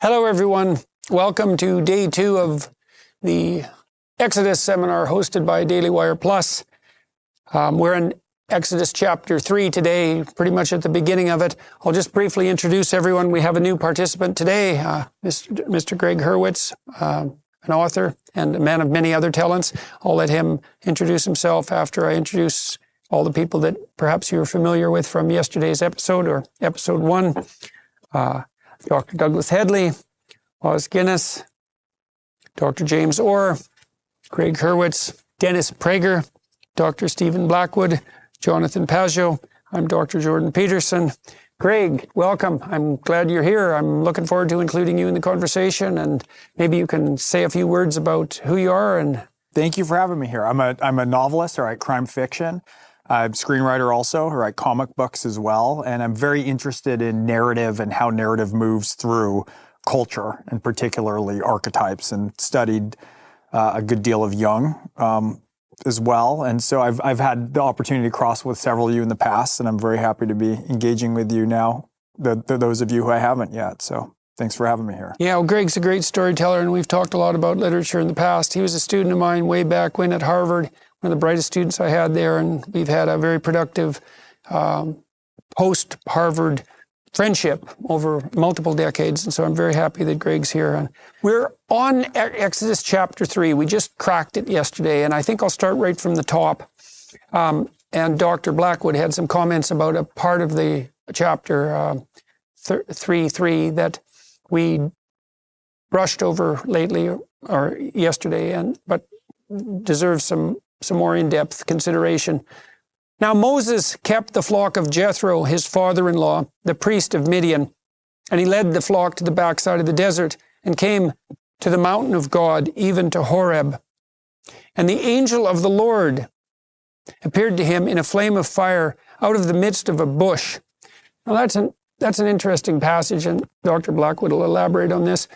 Hello, everyone. Welcome to day 2 of the Exodus seminar hosted by Daily Wire Plus. We're in Exodus chapter 3 today, pretty much at the beginning of it. I'll just briefly introduce everyone. We have a new participant today, Mr. Greg Hurwitz, an author and a man of many other talents. I'll let him introduce himself after I introduce all the people that perhaps you're familiar with from yesterday's episode or episode 1. Dr. Douglas Headley, Oz Guinness, Dr. James Orr, Craig Hurwitz, Dennis Prager, Dr. Stephen Blackwood, Jonathan Pazio. I'm Dr. Jordan Peterson. Greg, welcome. I'm glad you're here. I'm looking forward to including you in the conversation, and maybe you can say a few words about who you are. And thank you for having me here. I'm a novelist. I write crime fiction. I'm a screenwriter also. I write comic books as well. And I'm very interested in narrative and how narrative moves through culture, and particularly archetypes, and studied a good deal of Jung as well. And so I've had the opportunity to cross with several of you in the past, and I'm very happy to be engaging with you now, those of you who I haven't yet. So thanks for having me here. Yeah, well, Greg's a great storyteller, and we've talked a lot about literature in the past. He was a student of mine way back when at Harvard, one of the brightest students I had there, and we've had a very productive post-Harvard friendship over multiple decades, and so I'm very happy that Greg's here. And we're on Exodus chapter 3. We just cracked it yesterday, and I think I'll start right from the top. And Dr. Blackwood had some comments about a part of the chapter 3:3 that we brushed over lately or yesterday, but deserves some more in-depth consideration. Now Moses kept the flock of Jethro, his father-in-law, the priest of Midian, and he led the flock to the backside of the desert and came to the mountain of God, even to Horeb. And the angel of the Lord appeared to him in a flame of fire out of the midst of a bush. Now that's an interesting passage, and Dr. Blackwood will elaborate on this.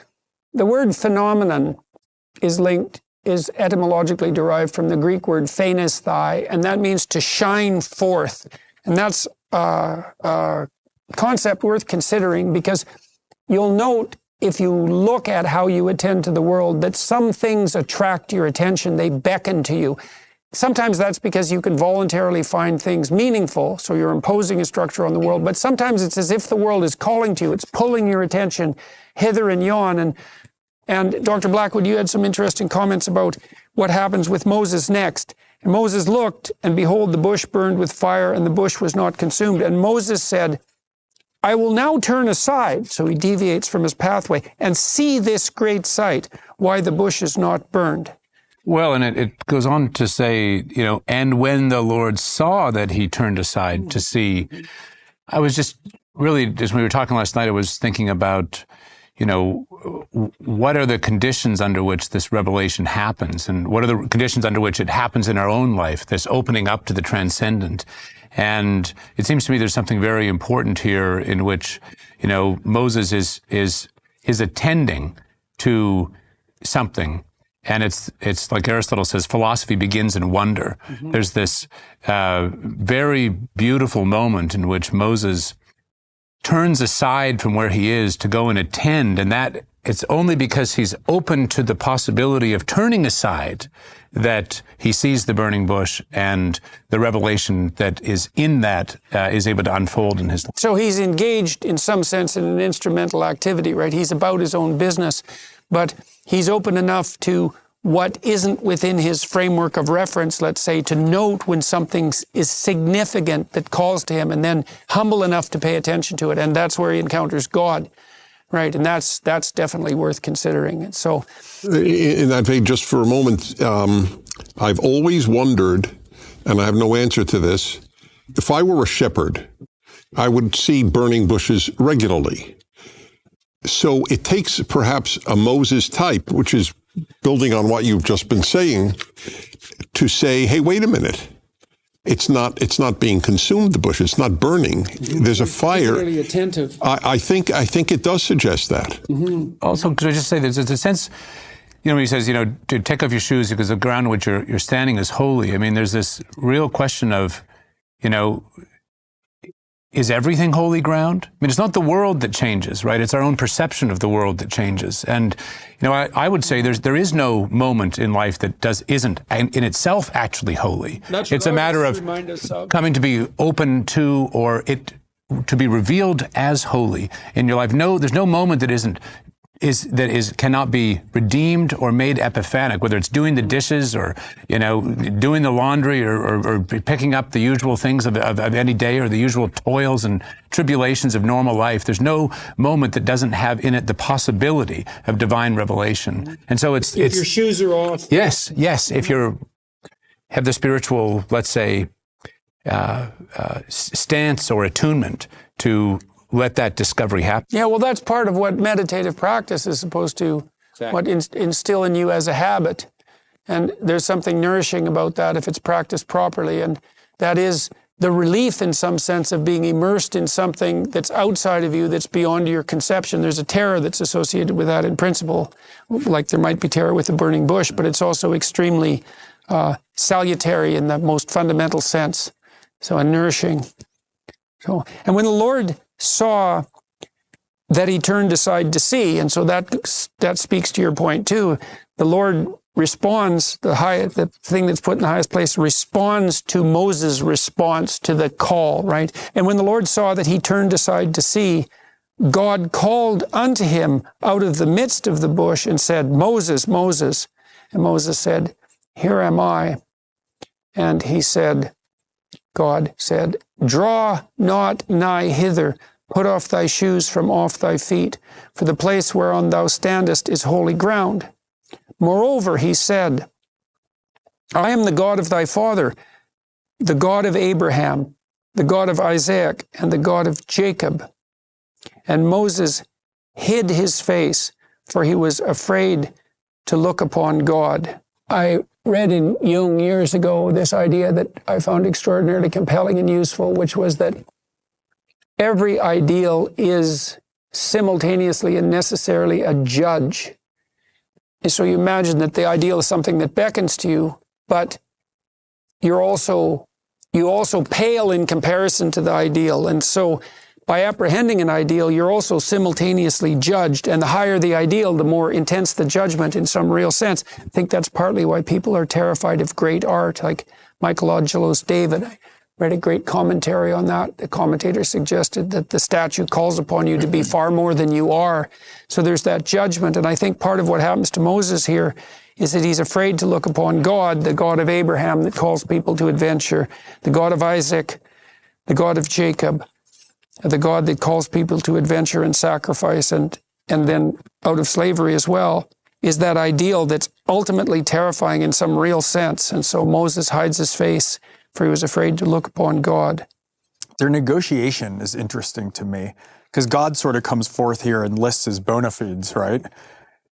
The word phenomenon is etymologically derived from the Greek word phanesthai, and that means to shine forth. And that's a concept worth considering, because you'll note if you look at how you attend to the world that some things attract your attention, they beckon to you. Sometimes that's because you can voluntarily find things meaningful, so you're imposing a structure on the world, but sometimes it's as if the world is calling to you, it's pulling your attention hither and yon. And Dr. Blackwood, you had some interesting comments about what happens with Moses next. And Moses looked, and behold, the bush burned with fire, and the bush was not consumed. And Moses said, I will now turn aside, so he deviates from his pathway, and see this great sight, why the bush is not burned. Well, and it goes on to say, and when the Lord saw that he turned aside to see, I was just when we were talking last night, I was thinking about, what are the conditions under which this revelation happens, and what are the conditions under which it happens in our own life, this opening up to the transcendent. And it seems to me there's something very important here in which, Moses is attending to something. And it's like Aristotle says, philosophy begins in wonder. Mm-hmm. There's this very beautiful moment in which Moses turns aside from where he is to go and attend, and that it's only because he's open to the possibility of turning aside that he sees the burning bush, and the revelation that is in that is able to unfold in his life. So he's engaged in some sense in an instrumental activity, right? He's about his own business, but he's open enough to what isn't within his framework of reference, let's say, to note when something is significant that calls to him, and then humble enough to pay attention to it. And that's where he encounters God, right? And that's definitely worth considering. And so, in that vein, just for a moment, I've always wondered, and I have no answer to this, if I were a shepherd, I would see burning bushes regularly. So it takes perhaps a Moses type, which is building on what you've just been saying, to say, hey, wait a minute. It's not being consumed, the bush. It's not burning. There's a fire. Really attentive. I think it does suggest that. Mm-hmm. Also, could I just say there's a sense, when he says, to take off your shoes because the ground on which you're standing is holy. I mean, there's this real question of, is everything holy ground? I mean, it's not the world that changes, right? It's our own perception of the world that changes. And, you know, I would say there is no moment in life that isn't in itself actually holy. It's a matter of coming to be open to, or it to be revealed as holy in your life. No, there's no moment that cannot be redeemed or made epiphanic, whether it's doing the dishes or, you know, doing the laundry or picking up the usual things of any day, or the usual toils and tribulations of normal life. There's no moment that doesn't have in it the possibility of divine revelation. And so it's your shoes are off. Yes. If you have the spiritual, let's say, stance or attunement to let that discovery happen. Yeah, well, that's part of what meditative practice is supposed to instill in you as a habit. And there's something nourishing about that if it's practiced properly. And that is the relief in some sense of being immersed in something that's outside of you, that's beyond your conception. There's a terror that's associated with that in principle, like there might be terror with a burning bush, but it's also extremely salutary in the most fundamental sense. So, and nourishing. So, and when the Lord saw that he turned aside to see, and so that speaks to your point too. The Lord responds, the thing that's put in the highest place responds to Moses' response to the call, right? And when the Lord saw that he turned aside to see, God called unto him out of the midst of the bush and said, Moses, Moses. And Moses said, Here am I. And God said, Draw not nigh hither, put off thy shoes from off thy feet, for the place whereon thou standest is holy ground. Moreover, he said, I am the God of thy father, the God of Abraham, the God of Isaac, and the God of Jacob. And Moses hid his face, for he was afraid to look upon God. I read in Jung years ago this idea that I found extraordinarily compelling and useful, which was that every ideal is simultaneously and necessarily a judge. And so you imagine that the ideal is something that beckons to you, but you also pale in comparison to the ideal. And so by apprehending an ideal, you're also simultaneously judged. And the higher the ideal, the more intense the judgment in some real sense. I think that's partly why people are terrified of great art, like Michelangelo's David. I read a great commentary on that. The commentator suggested that the statue calls upon you to be far more than you are. So there's that judgment. And I think part of what happens to Moses here is that he's afraid to look upon God, the God of Abraham that calls people to adventure, the God of Isaac, the God of Jacob, the God that calls people to adventure and sacrifice and then out of slavery as well, is that ideal that's ultimately terrifying in some real sense. And so Moses hides his face, for he was afraid to look upon God. Their negotiation is interesting to me, because God sort of comes forth here and lists his bona fides, right?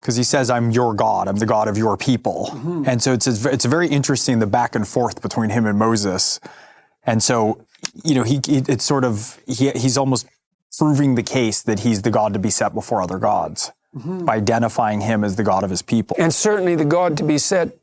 Because he says, I'm your God, I'm the God of your people. Mm-hmm. And so it's very interesting, the back and forth between him and Moses. And so, you know, he's almost proving the case that he's the God to be set before other gods, mm-hmm. by identifying him as the God of his people. And certainly the God to be set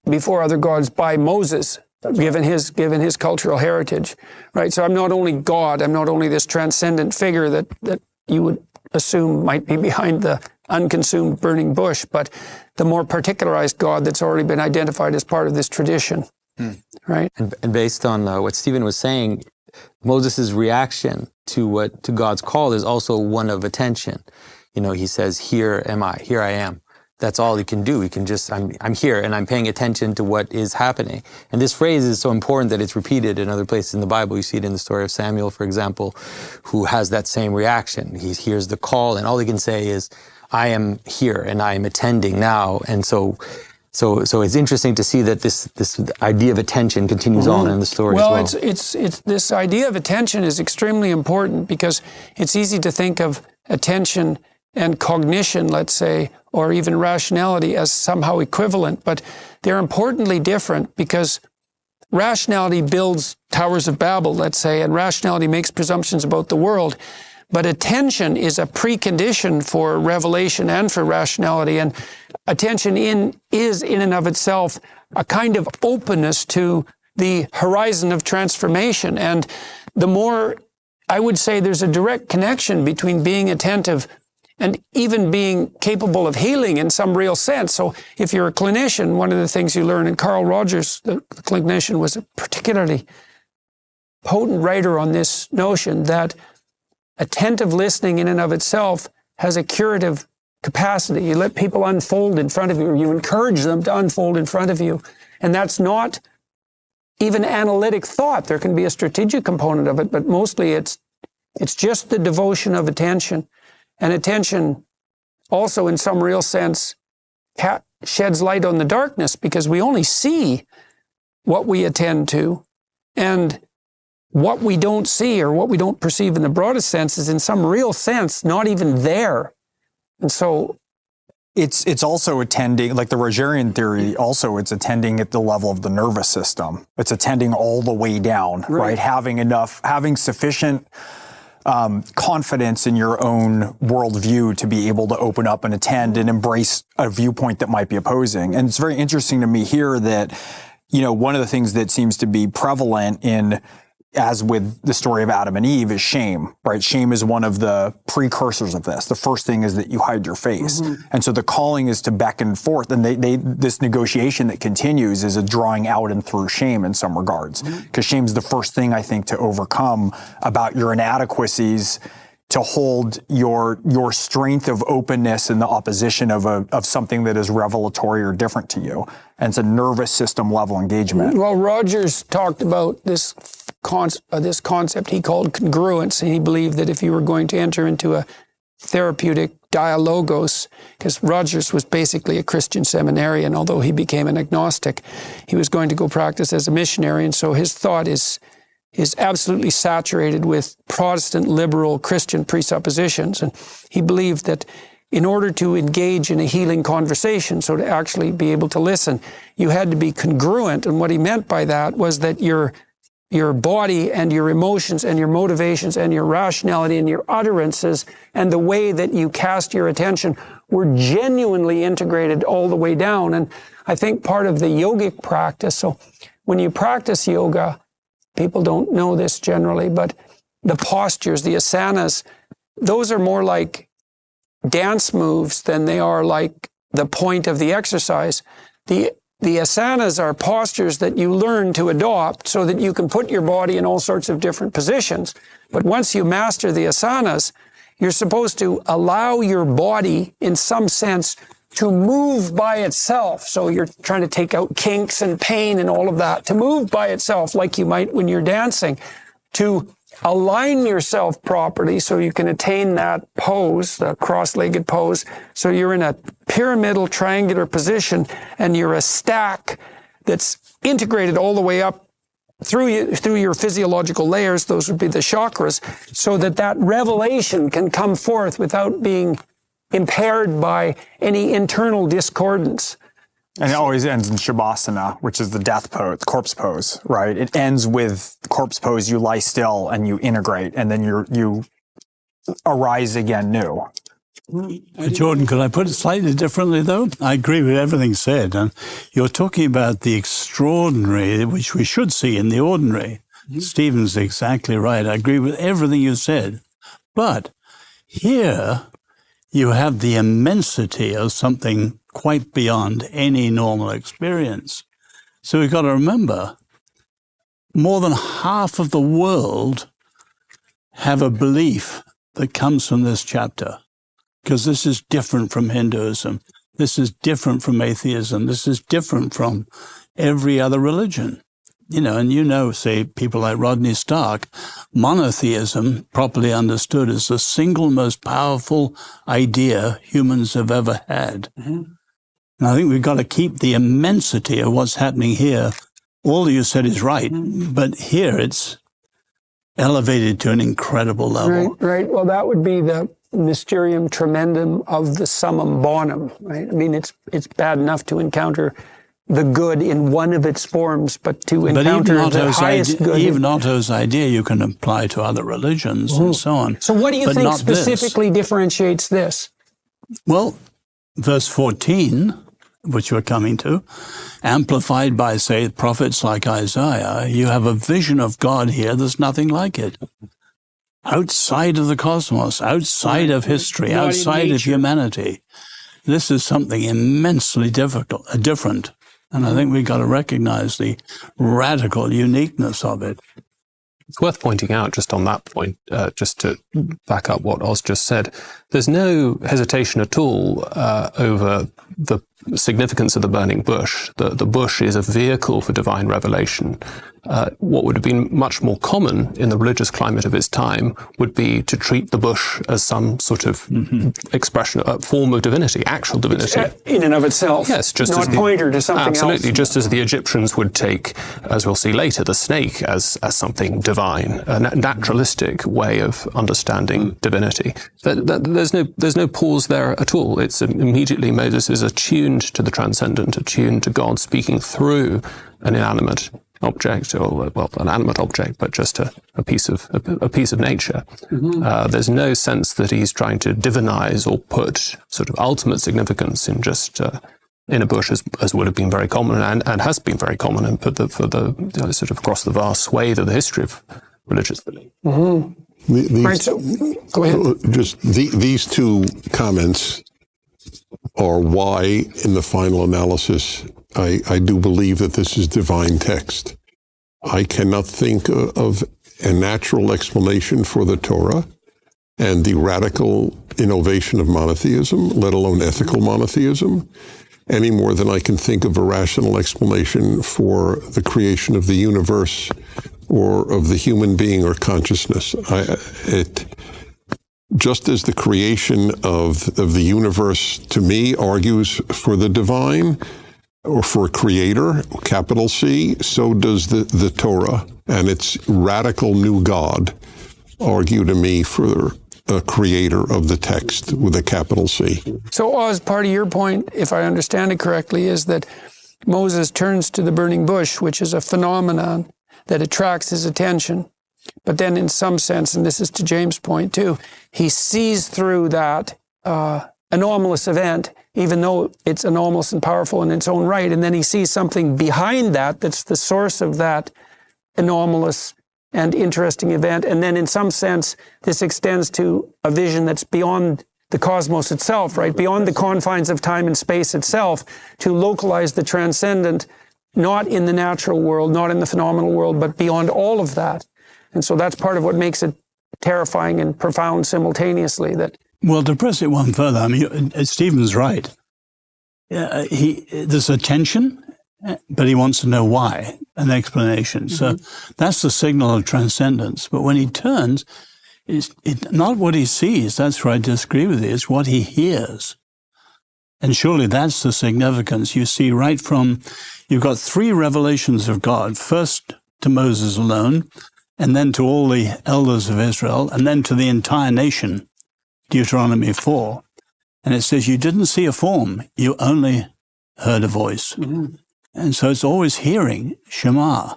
before other gods by Moses, given his cultural heritage, right? So I'm not only God, I'm not only this transcendent figure that you would assume might be behind the unconsumed burning bush, but the more particularized God that's already been identified as part of this tradition, right? And based on what Stephen was saying, Moses' reaction to God's call is also one of attention. You know, he says, here am I, here I am. That's all he can do. He can just, I'm here and I'm paying attention to what is happening. And this phrase is so important that it's repeated in other places in the Bible. You see it in the story of Samuel, for example, who has that same reaction. He hears the call and all he can say is, I am here and I am attending now. And so it's interesting to see that this idea of attention continues on in the story as well. Well, it's this idea of attention is extremely important because it's easy to think of attention and cognition, let's say, or even rationality as somehow equivalent, but they're importantly different because rationality builds towers of Babel, let's say, and rationality makes presumptions about the world. But attention is a precondition for revelation and for rationality. And attention is in and of itself a kind of openness to the horizon of transformation. And the more, I would say there's a direct connection between being attentive and even being capable of healing in some real sense. So if you're a clinician, one of the things you learn, and Carl Rogers, the clinician, was a particularly potent writer on this notion that attentive listening in and of itself has a curative capacity. You let people unfold in front of you, or you encourage them to unfold in front of you. And that's not even analytic thought. There can be a strategic component of it, but mostly it's just the devotion of attention. And attention also, in some real sense, sheds light on the darkness, because we only see what we attend to. And what we don't see, or what we don't perceive in the broadest sense, is in some real sense not even there. And so it's also attending, like the Rogerian theory, also it's attending at the level of the nervous system. It's attending all the way down, right? Having sufficient confidence in your own worldview to be able to open up and attend and embrace a viewpoint that might be opposing. And it's very interesting to me here that, one of the things that seems to be prevalent as with the story of Adam and Eve, is shame, right? Shame is one of the precursors of this. The first thing is that you hide your face. Mm-hmm. And so the calling is to beckon forth. And this negotiation that continues is a drawing out and through shame in some regards. Because shame is the first thing, I think, to overcome about your inadequacies, to hold your strength of openness in the opposition of something that is revelatory or different to you. And it's a nervous system level engagement. Well, Rogers talked about this concept he called congruence, and he believed that if you were going to enter into a therapeutic dialogos, because Rogers was basically a Christian seminarian, although he became an agnostic, he was going to go practice as a missionary, and so his thought is absolutely saturated with Protestant liberal Christian presuppositions, and he believed that in order to engage in a healing conversation, so to actually be able to listen, you had to be congruent, and what he meant by that was that your body and your emotions and your motivations and your rationality and your utterances and the way that you cast your attention were genuinely integrated all the way down. And I think part of the yogic practice, so when you practice yoga, people don't know this generally, but the postures, the asanas, those are more like dance moves than they are like the point of the exercise. The asanas are postures that you learn to adopt so that you can put your body in all sorts of different positions. But once you master the asanas, you're supposed to allow your body, in some sense, to move by itself. So you're trying to take out kinks and pain and all of that, to move by itself like you might when you're dancing, to align yourself properly so you can attain that pose, the cross-legged pose. So you're in a pyramidal triangular position and you're a stack that's integrated all the way up through your physiological layers. Those would be the chakras, so that revelation can come forth without being impaired by any internal discordance. And it always ends in Shavasana, which is the death pose, corpse pose, right? It ends with corpse pose. You lie still and you integrate, and then you arise again new. Jordan, could I put it slightly differently, though? I agree with everything said. And you're talking about the extraordinary, which we should see in the ordinary. Mm-hmm. Stephen's exactly right. I agree with everything you said. But here you have the immensity of something quite beyond any normal experience. So we've got to remember, more than half of the world have a belief that comes from this chapter, because this is different from Hinduism. This is different from atheism. This is different from every other religion. And say, people like Rodney Stark, monotheism, properly understood, is the single most powerful idea humans have ever had. Mm-hmm. And I think we've got to keep the immensity of what's happening here. All you said is right, but here it's elevated to an incredible level. Right. Well, that would be the mysterium tremendum of the summum bonum, right? I mean, it's bad enough to encounter the good in one of its forms, but to encounter the highest good. Even Otto's idea you can apply to other religions and so on. So what do you think specifically differentiates this? Well, verse 14 which we're coming to, amplified by, say, prophets like Isaiah, you have a vision of God here. There's nothing like it. Outside of the cosmos, outside of history, outside of humanity. This is something immensely different. And I think we've got to recognize the radical uniqueness of it. It's worth pointing out just on that point, just to back up what Oz just said, there's no hesitation at all over the significance of the burning bush. The bush is a vehicle for divine revelation. What would have been much more common in the religious climate of his time would be to treat the bush as some sort of expression, a form of divinity, actual divinity. In and of itself. Yes, just not as pointer to something absolutely, else. just as the Egyptians would take, as we'll see later, the snake as something divine, a naturalistic way of understanding divinity. There's no pause there at all. It's immediately Moses is attuned to the transcendent, attuned to God speaking through an inanimate object, or well, an animate object, but just a piece of nature. There's no sense that he's trying to divinize or put sort of ultimate significance in just in a bush, as would have been very common and has been very common, and for the sort of across the vast swathe of the history of religious belief. Right, so, go ahead. Just these two comments are why, in the final analysis, I do believe that this is divine text. I cannot think of a natural explanation for the Torah and the radical innovation of monotheism, let alone ethical monotheism, any more than I can think of a rational explanation for the creation of the universe or of the human being or consciousness. Just as the creation of the universe, to me, argues for the divine, or for a creator, capital C, so does the Torah and its radical new God argue to me for a creator of the text with a capital C. So, Oz, part of your point, if I understand it correctly, is that Moses turns to the burning bush, which is a phenomenon that attracts his attention. But then in some sense, and this is to James' point too, he sees through that anomalous event, even though it's anomalous and powerful in its own right, and then he sees something behind that that's the source of that anomalous and interesting event. And then in some sense, this extends to a vision that's beyond the cosmos itself, right? Beyond the confines of time and space itself, to localize the transcendent, not in the natural world, not in the phenomenal world, but beyond all of that. And so that's part of what makes it terrifying and profound simultaneously. Well, to press it one further, I mean, Stephen's right. There's a tension, but he wants to know why, an explanation. So that's the signal of transcendence. But when he turns, it's not what he sees. That's where I disagree with you. It's what he hears. And surely that's the significance. You see right from, you've got three revelations of God. First to Moses alone, and then to all the elders of Israel, and then to the entire nation. Deuteronomy 4. And it says, you didn't see a form, you only heard a voice. And so it's always hearing, Shema.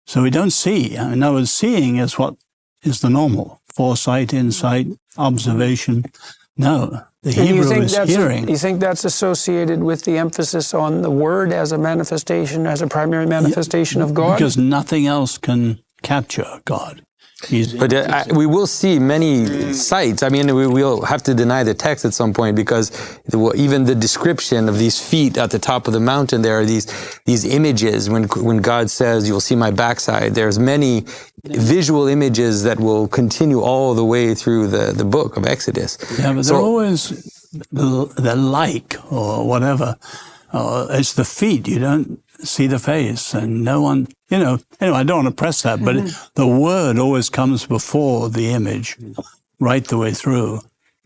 So we don't see. In other words, seeing is what is the normal. Foresight, insight, observation. No, the Hebrew is hearing. You think that's associated with the emphasis on the Word as a manifestation, as a primary manifestation of God? Because nothing else can capture God. But we will see many sites. I mean, we will have to deny the text at some point, because even the description of these feet at the top of the mountain, there are these images. When God says, "You'll see my backside," there's many visual images that will continue all the way through the book of Exodus. Yeah, but they're always the like or whatever. It's the feet. You don't see the face, and no one, anyway, I don't want to press that, but the word always comes before the image, right the way through.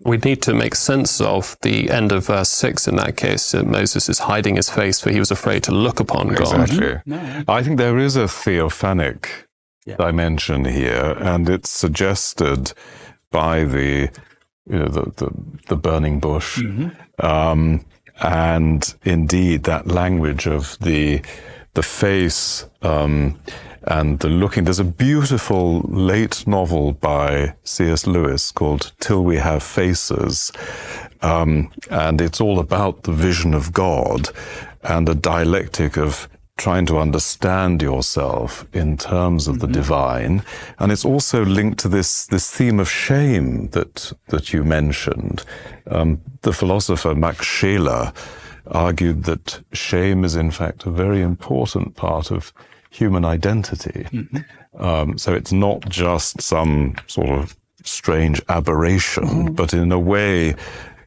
We need to make sense of the end of verse 6 in that case. Moses is hiding his face, for he was afraid to look upon God. Exactly. I think there is a theophanic dimension here, and it's suggested by the burning bush. And indeed, that language of the face and the looking. There's a beautiful late novel by C.S. Lewis called Till We Have Faces, and it's all about the vision of God and a dialectic of trying to understand yourself in terms of the divine. And it's also linked to this theme of shame that you mentioned. The philosopher Max Scheler argued that shame is in fact a very important part of human identity. So it's not just some sort of strange aberration, but in a way,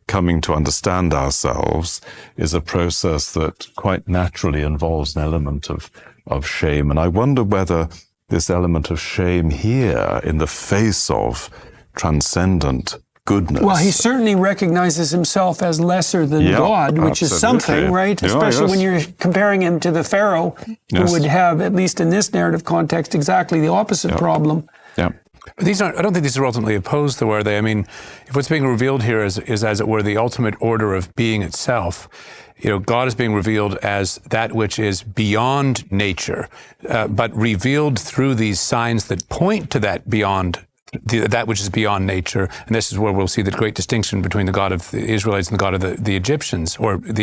coming to understand ourselves is a process that quite naturally involves an element of shame. And I wonder whether this element of shame here, in the face of transcendent goodness. Well, he certainly recognizes himself as lesser than God, which is something, right? Especially when you're comparing him to the Pharaoh, who would have, at least in this narrative context, exactly the opposite problem. But these aren't, I don't think these are ultimately opposed, though, are they? I mean, if what's being revealed here is as it were, the ultimate order of being itself, God is being revealed as that which is beyond nature, but revealed through these signs that point to that that which is beyond nature. And this is where we'll see the great distinction between the God of the Israelites and the God of the Egyptians, or as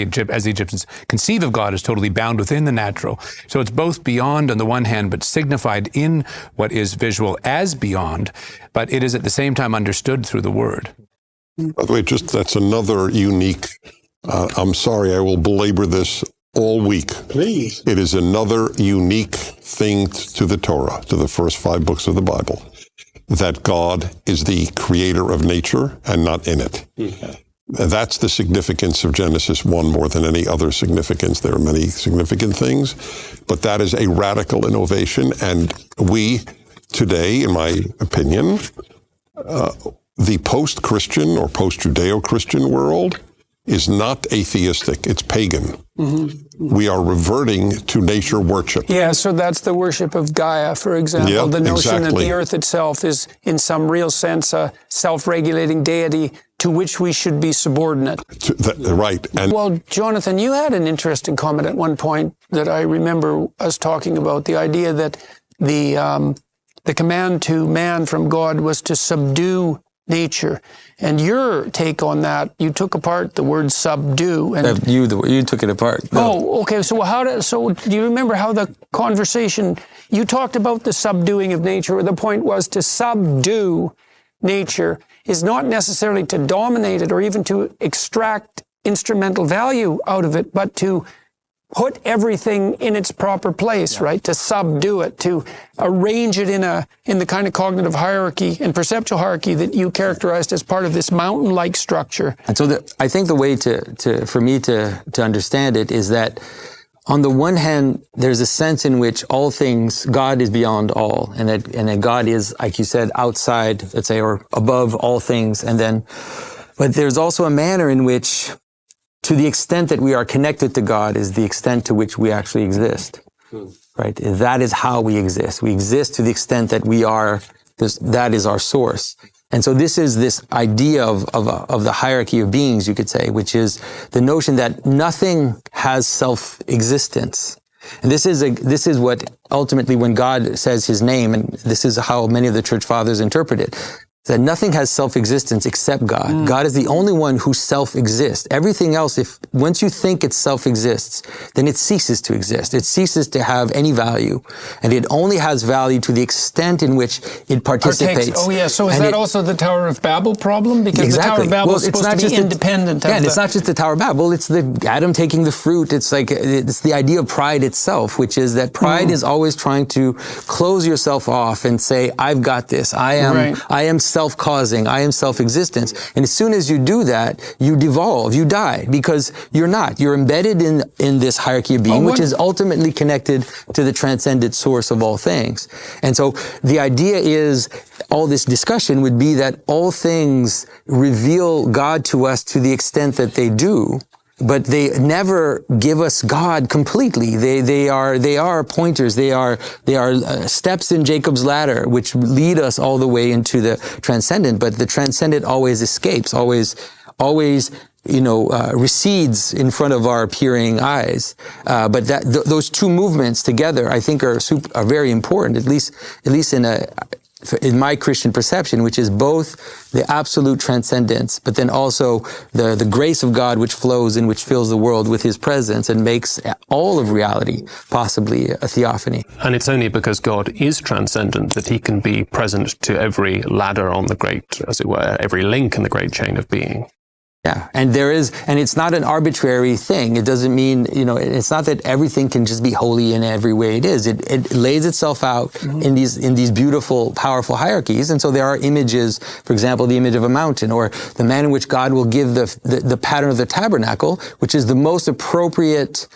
the Egyptians conceive of God as totally bound within the natural. So it's both beyond on the one hand, but signified in what is visual as beyond, but it is at the same time understood through the Word. By the way, that's another unique, I'm sorry, I will belabor this all week. Please. It is another unique thing to the Torah, to the first 5 books of the Bible, that God is the creator of nature and not in it. That's the significance of Genesis 1 more than any other significance. There are many significant things, but that is a radical innovation. And we today, in my opinion, the post-Christian or post-Judeo-Christian world is not atheistic, it's pagan. We are reverting to nature worship. Yeah, so that's the worship of Gaia, for example. The notion that the earth itself is, in some real sense, a self-regulating deity to which we should be subordinate. Right. And well, Jonathan, you had an interesting comment at one point that I remember us talking about, the idea that the command to man from God was to subdue nature. And your take on that, you took apart the word subdue. And you took it apart. No. Oh, okay. So do you remember how the conversation, you talked about the subduing of nature, or the point was to subdue nature is not necessarily to dominate it or even to extract instrumental value out of it, but to put everything in its proper place, right? To subdue it, to arrange it in the kind of cognitive hierarchy and perceptual hierarchy that you characterized as part of this mountain-like structure. And so I think the way for me to understand it is that on the one hand, there's a sense in which all things, God is beyond all, and that God is, like you said, outside, let's say, or above all things. But there's also a manner in which, to the extent that we are connected to God, is the extent to which we actually exist, right? That is how we exist. We exist to the extent that we are, that is our source. And so this is this idea of the hierarchy of beings, you could say, which is the notion that nothing has self-existence. And this is what ultimately, when God says his name, and this is how many of the church fathers interpret it, that nothing has self-existence except God. God is the only one who self-exists. Everything else, once you think it self-exists, then it ceases to exist. It ceases to have any value. And it only has value to the extent in which it participates. Oh yeah, so is that also the Tower of Babel problem? Because the Tower of Babel is supposed to be independent. And it's not just the Tower of Babel, it's the Adam taking the fruit. It's the idea of pride itself, which is that pride is always trying to close yourself off and say, I've got this. I am self-causing, I am self-existence. And as soon as you do that, you devolve, you die, because you're not. You're embedded in this hierarchy of being, which is ultimately connected to the transcendent source of all things. And so the idea is, all this discussion would be that all things reveal God to us to the extent that they do, but they never give us God completely. They are pointers. They are steps in Jacob's ladder, which lead us all the way into the transcendent. But the transcendent always escapes, always recedes in front of our peering eyes. But those two movements together, I think, are very important. At least in in my Christian perception, which is both the absolute transcendence, but then also the grace of God which flows and which fills the world with his presence and makes all of reality possibly a theophany. And it's only because God is transcendent that he can be present to every ladder on the great, as it were, every link in the great chain of being. Yeah, and it's not an arbitrary thing. It doesn't mean, it's not that everything can just be holy in every way it is. It lays itself out in these beautiful, powerful hierarchies. And so there are images, for example, the image of a mountain, or the manner in which God will give the pattern of the tabernacle, which is the most appropriate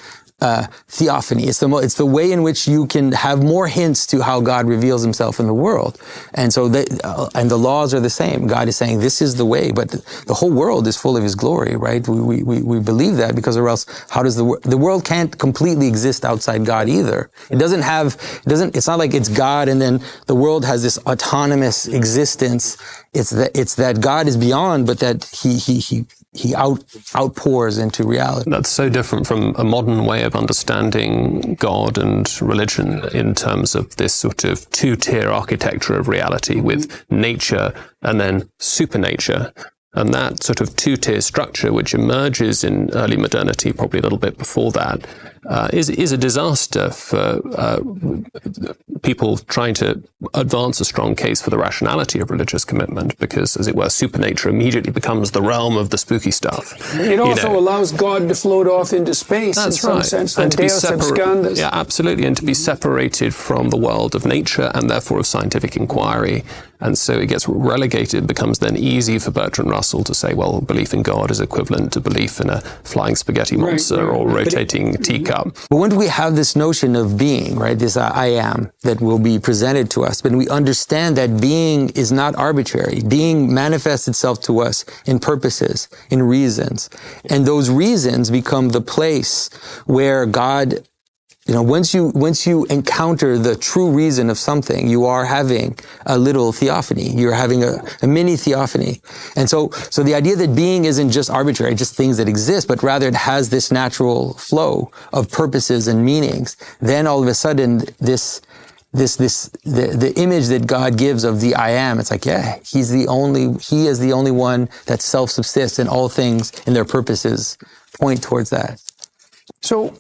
theophany. It's the way in which you can have more hints to how God reveals himself in the world. And so and the laws are the same. God is saying this is the way, but the whole world is full of his glory, right? We believe that, because or else how does the world can't completely exist outside God either. It's not like it's God and then the world has this autonomous existence. It's that God is beyond, but that he outpours into reality. That's so different from a modern way of understanding God and religion in terms of this sort of two-tier architecture of reality with nature and then supernature. And that sort of two-tier structure, which emerges in early modernity, probably a little bit before that, is a disaster for people trying to advance a strong case for the rationality of religious commitment, because, as it were, supernature immediately becomes the realm of the spooky stuff. It also allows God to float off into space. That's in some right. sense. And to be Deus abscondus. Yeah, absolutely. And to be separated from the world of nature and therefore of scientific inquiry. And so it gets relegated, becomes then easy for Bertrand Russell to say, well, belief in God is equivalent to belief in a flying spaghetti monster or rotating teacup. But when do we have this notion of being, right? This I am that will be presented to us, but we understand that being is not arbitrary. Being manifests itself to us in purposes, in reasons. And those reasons become the place where God, once you encounter the true reason of something, you are having a little theophany. You're having a mini theophany. And so the idea that being isn't just arbitrary, just things that exist, but rather it has this natural flow of purposes and meanings. Then all of a sudden, the image that God gives of the I am, it's like, yeah, he is the only one that self-subsists, and all things in their purposes point towards that. So,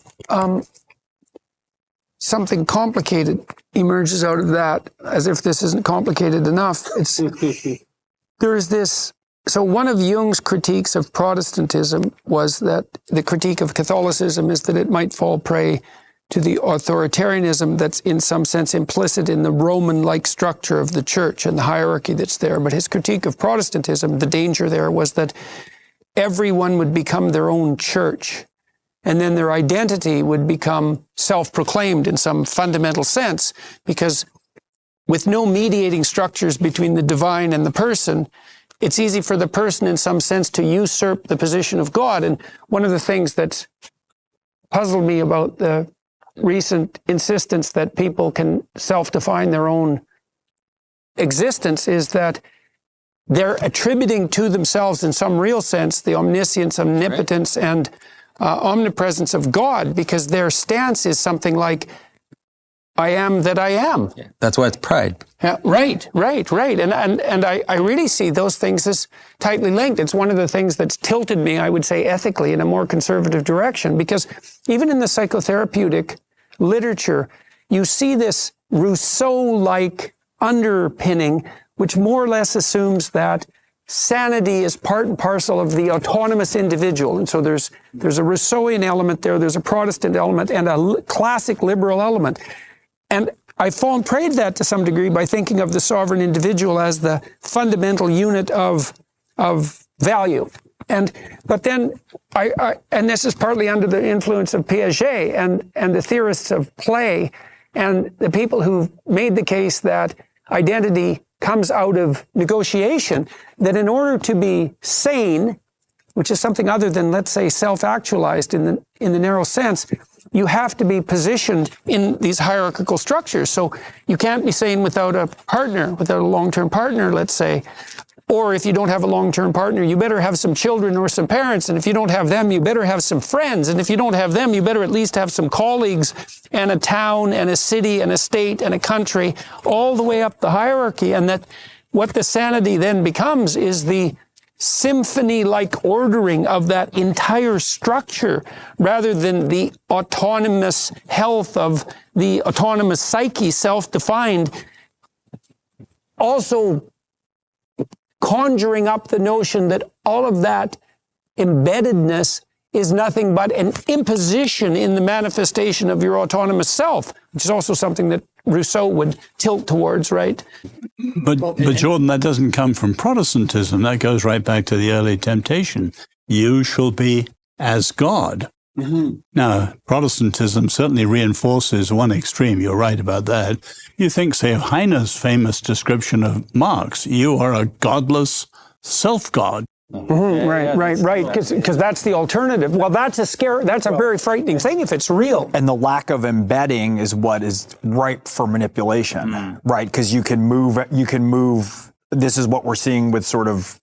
something complicated emerges out of that, as if this isn't complicated enough. There's this. So one of Jung's critiques of Protestantism was that the critique of Catholicism is that it might fall prey to the authoritarianism that's in some sense implicit in the Roman-like structure of the church and the hierarchy that's there. But his critique of Protestantism, the danger there was that everyone would become their own church. And then their identity would become self-proclaimed in some fundamental sense, because with no mediating structures between the divine and the person, it's easy for the person in some sense to usurp the position of God. And one of the things that's puzzled me about the recent insistence that people can self-define their own existence is that they're attributing to themselves in some real sense the omniscience, omnipotence, and omnipresence of God, because their stance is something like, I am that I am. Yeah, that's why it's pride. Yeah, right. And I really see those things as tightly linked. It's one of the things that's tilted me, I would say, ethically in a more conservative direction, because even in the psychotherapeutic literature, you see this Rousseau-like underpinning, which more or less assumes that sanity is part and parcel of the autonomous individual. And so there's a Rousseauian element there's a Protestant element, and a classic liberal element. And I've fallen prey to that to some degree by thinking of the sovereign individual as the fundamental unit of value. But then, and this is partly under the influence of Piaget and the theorists of play, and the people who've made the case that identity comes out of negotiation, that in order to be sane, which is something other than, let's say, self-actualized in the narrow sense, you have to be positioned in these hierarchical structures. So you can't be sane without a partner, without a long-term partner, let's say. Or if you don't have a long-term partner, you better have some children or some parents. And if you don't have them, you better have some friends. And if you don't have them, you better at least have some colleagues and a town and a city and a state and a country, all the way up the hierarchy. And that what the sanity then becomes is the symphony-like ordering of that entire structure, rather than the autonomous health of the autonomous psyche, self-defined, also conjuring up the notion that all of that embeddedness is nothing but an imposition in the manifestation of your autonomous self, which is also something that Rousseau would tilt towards, right? But Jordan, that doesn't come from Protestantism. That goes right back to the early temptation. You shall be as God. Mm-hmm. Now, Protestantism certainly reinforces one extreme. You're right about that. You think, say, of Heine's famous description of Marx, you are a godless self-god. Mm-hmm. Right. Because that's the alternative. Well, that's a very frightening thing if it's real. And the lack of embedding is what is ripe for manipulation, right? Because you can move. This is what we're seeing with sort of,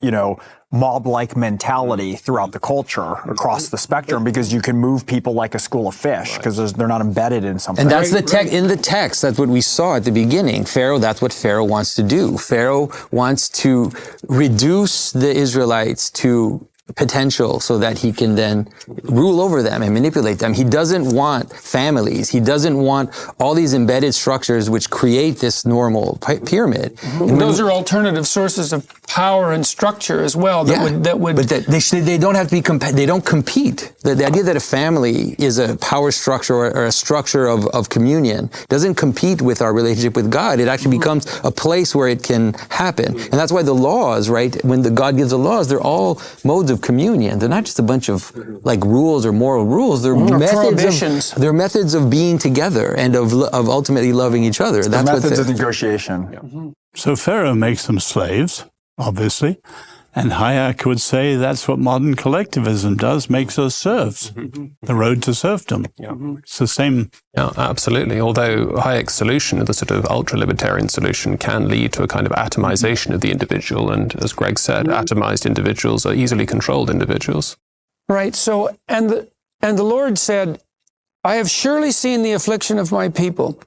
mob-like mentality throughout the culture across the spectrum, because you can move people like a school of fish because they're not embedded in something. And that's in the text. That's what we saw at the beginning. Pharaoh, that's what Pharaoh wants to do. Pharaoh wants to reduce the Israelites to potential so that he can then rule over them and manipulate them. He doesn't want families. He doesn't want all these embedded structures which create this normal pyramid. Mm-hmm. And those are alternative sources of power and structure as well. That would. But they don't have to be. They don't compete. The idea that a family is a power structure or a structure of communion doesn't compete with our relationship with God. It actually becomes a place where it can happen, and that's why the laws, right? When God gives the laws, they're all modes of communion. They're not just a bunch of like rules or moral rules. They're methods of being together and of ultimately loving each other. That's methods of negotiation. Yeah. Mm-hmm. So Pharaoh makes them slaves, obviously, and Hayek would say that's what modern collectivism does, makes us serfs. The road to serfdom. Yeah. It's the same. Yeah, absolutely. Although Hayek's solution, the sort of ultra-libertarian solution, can lead to a kind of atomization of the individual. And as Greg said, atomized individuals are easily controlled individuals. Right. So, and the Lord said, I have surely seen the affliction of my people,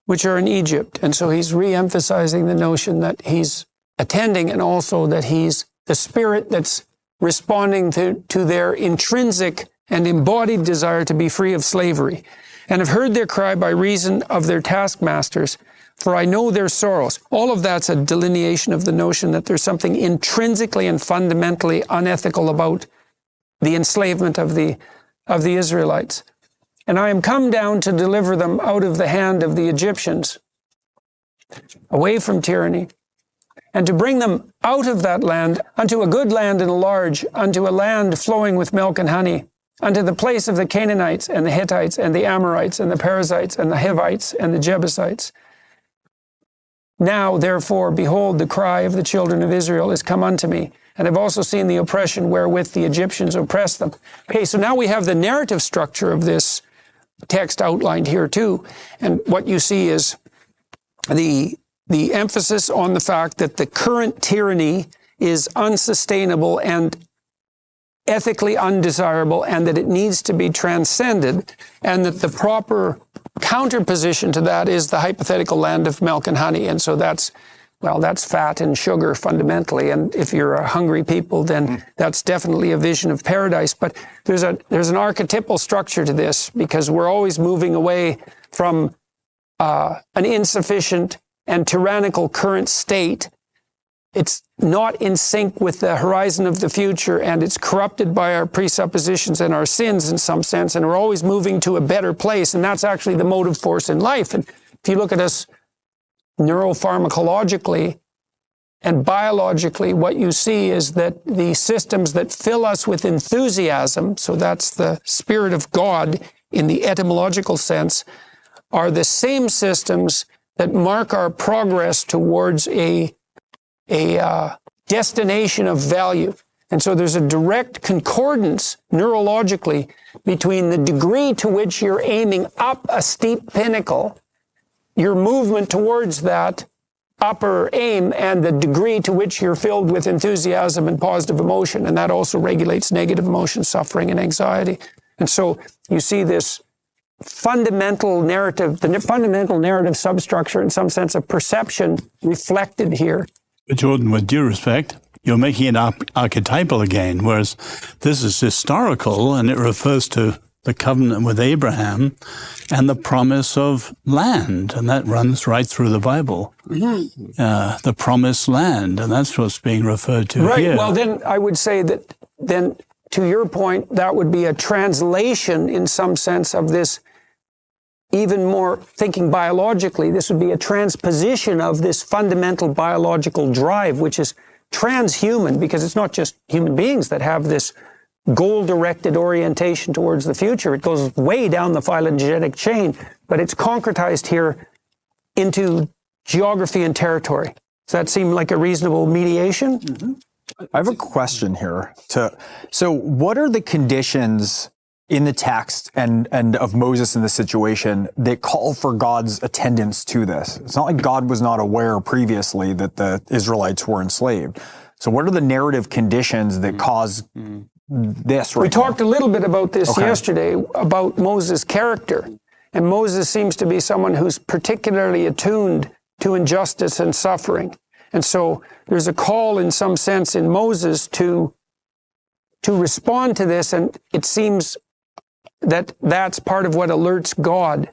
which are in Egypt. And so he's re-emphasizing the notion that he's attending, and also that he's the spirit that's responding to their intrinsic and embodied desire to be free of slavery, and have heard their cry by reason of their taskmasters, for I know their sorrows. All of that's a delineation of the notion that there's something intrinsically and fundamentally unethical about the enslavement of the Israelites. And I am come down to deliver them out of the hand of the Egyptians, away from tyranny, and to bring them out of that land unto a good land and a large, unto a land flowing with milk and honey, unto the place of the Canaanites and the Hittites and the Amorites and the Perizzites and the Hivites and the Jebusites. Now, therefore, behold, the cry of the children of Israel is come unto me, and I've also seen the oppression wherewith the Egyptians oppress them. Okay, so now we have the narrative structure of this text outlined here too, and what you see is the emphasis on the fact that the current tyranny is unsustainable and ethically undesirable, and that it needs to be transcended, and that the proper counterposition to that is the hypothetical land of milk and honey. And so that's fat and sugar fundamentally. And if you're a hungry people, then that's definitely a vision of paradise. But there's an archetypal structure to this, because we're always moving away from an insufficient and tyrannical current state. It's not in sync with the horizon of the future, and it's corrupted by our presuppositions and our sins in some sense, and we're always moving to a better place, and that's actually the motive force in life. And if you look at us neuropharmacologically and biologically, what you see is that the systems that fill us with enthusiasm, so that's the Spirit of God in the etymological sense, are the same systems that mark our progress towards a destination of value. And so there's a direct concordance neurologically between the degree to which you're aiming up a steep pinnacle, your movement towards that upper aim and the degree to which you're filled with enthusiasm and positive emotion. And that also regulates negative emotion, suffering, and anxiety. And so you see this fundamental narrative, the fundamental narrative substructure, in some sense of perception, reflected here. But Jordan, with due respect, you're making it archetypal again, whereas this is historical and it refers to the covenant with Abraham and the promise of land, and that runs right through the Bible. The promised land, and that's what's being referred to Right. here. Well, then I would say that then, to your point, that would be a translation in some sense of this, even more thinking biologically, this would be a transposition of this fundamental biological drive, which is transhuman, because it's not just human beings that have this goal-directed orientation towards the future. It goes way down the phylogenetic chain, but it's concretized here into geography and territory. Does that seem like a reasonable mediation? Mm-hmm. I have a question here. So what are the conditions in the text and of Moses in this situation that call for God's attendance to this? It's not like God was not aware previously that the Israelites were enslaved. So what are the narrative conditions that cause this right We talked a little bit about this Okay. yesterday, about Moses' character. And Moses seems to be someone who's particularly attuned to injustice and suffering. And so there's a call in some sense in Moses to respond to this, and it seems that that's part of what alerts God.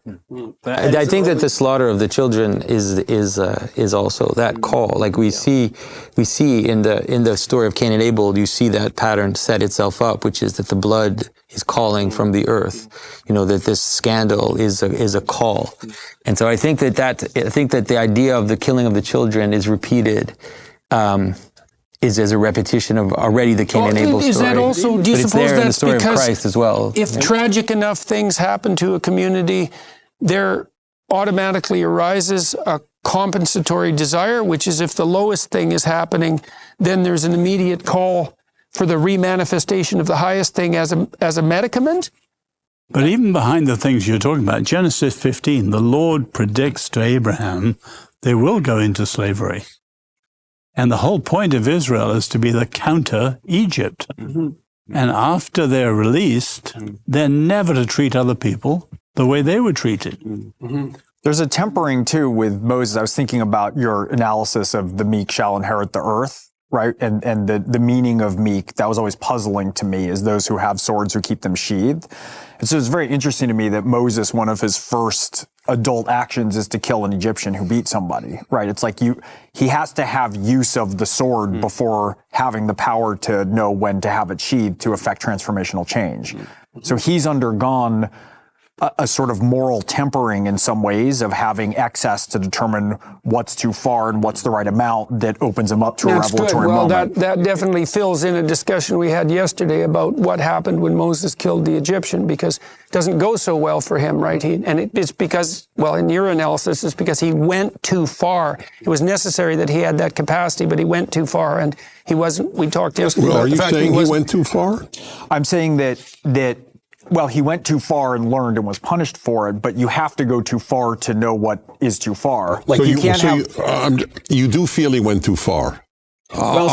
I think that the slaughter of the children is also that call. Like we see in the story of Cain and Abel, you see that pattern set itself up, which is that the blood is calling from the earth. You know, that this scandal is a call. And so I think that the idea of the killing of the children is repeated. Is as a repetition of already the Cain and Abel story. Is that also, do you but it's suppose there in the that's story of because Christ as well? if tragic enough things happen to a community, there automatically arises a compensatory desire, which is if the lowest thing is happening, then there's an immediate call for the remanifestation of the highest thing as a medicament? But even behind the things you're talking about, Genesis 15, the Lord predicts to Abraham they will go into slavery. And the whole point of Israel is to be the counter Egypt. Mm-hmm. And after they're released, they're never to treat other people the way they were treated. Mm-hmm. There's a tempering too with Moses. I was thinking about your analysis of the meek shall inherit the earth, right? And the meaning of meek, that was always puzzling to me, is those who have swords who keep them sheathed. And so it's very interesting to me that Moses, one of his first adult actions is to kill an Egyptian who beat somebody, right? It's like he has to have use of the sword before having the power to know when to have it sheathed to affect transformational change. So he's undergone a sort of moral tempering in some ways of having excess to determine what's too far and what's the right amount that opens him up to a revelatory moment. That definitely fills in a discussion we had yesterday about what happened when Moses killed the Egyptian, because it doesn't go so well for him, right? It's because, well, in your analysis, it's because he went too far. It was necessary that he had that capacity, but he went too far, and he wasn't, we talked yesterday Well, about are the you fact saying he went too far? I'm saying that well, he went too far and learned and was punished for it, but you have to go too far to know what is too far. Like you can't you do feel he went too far. I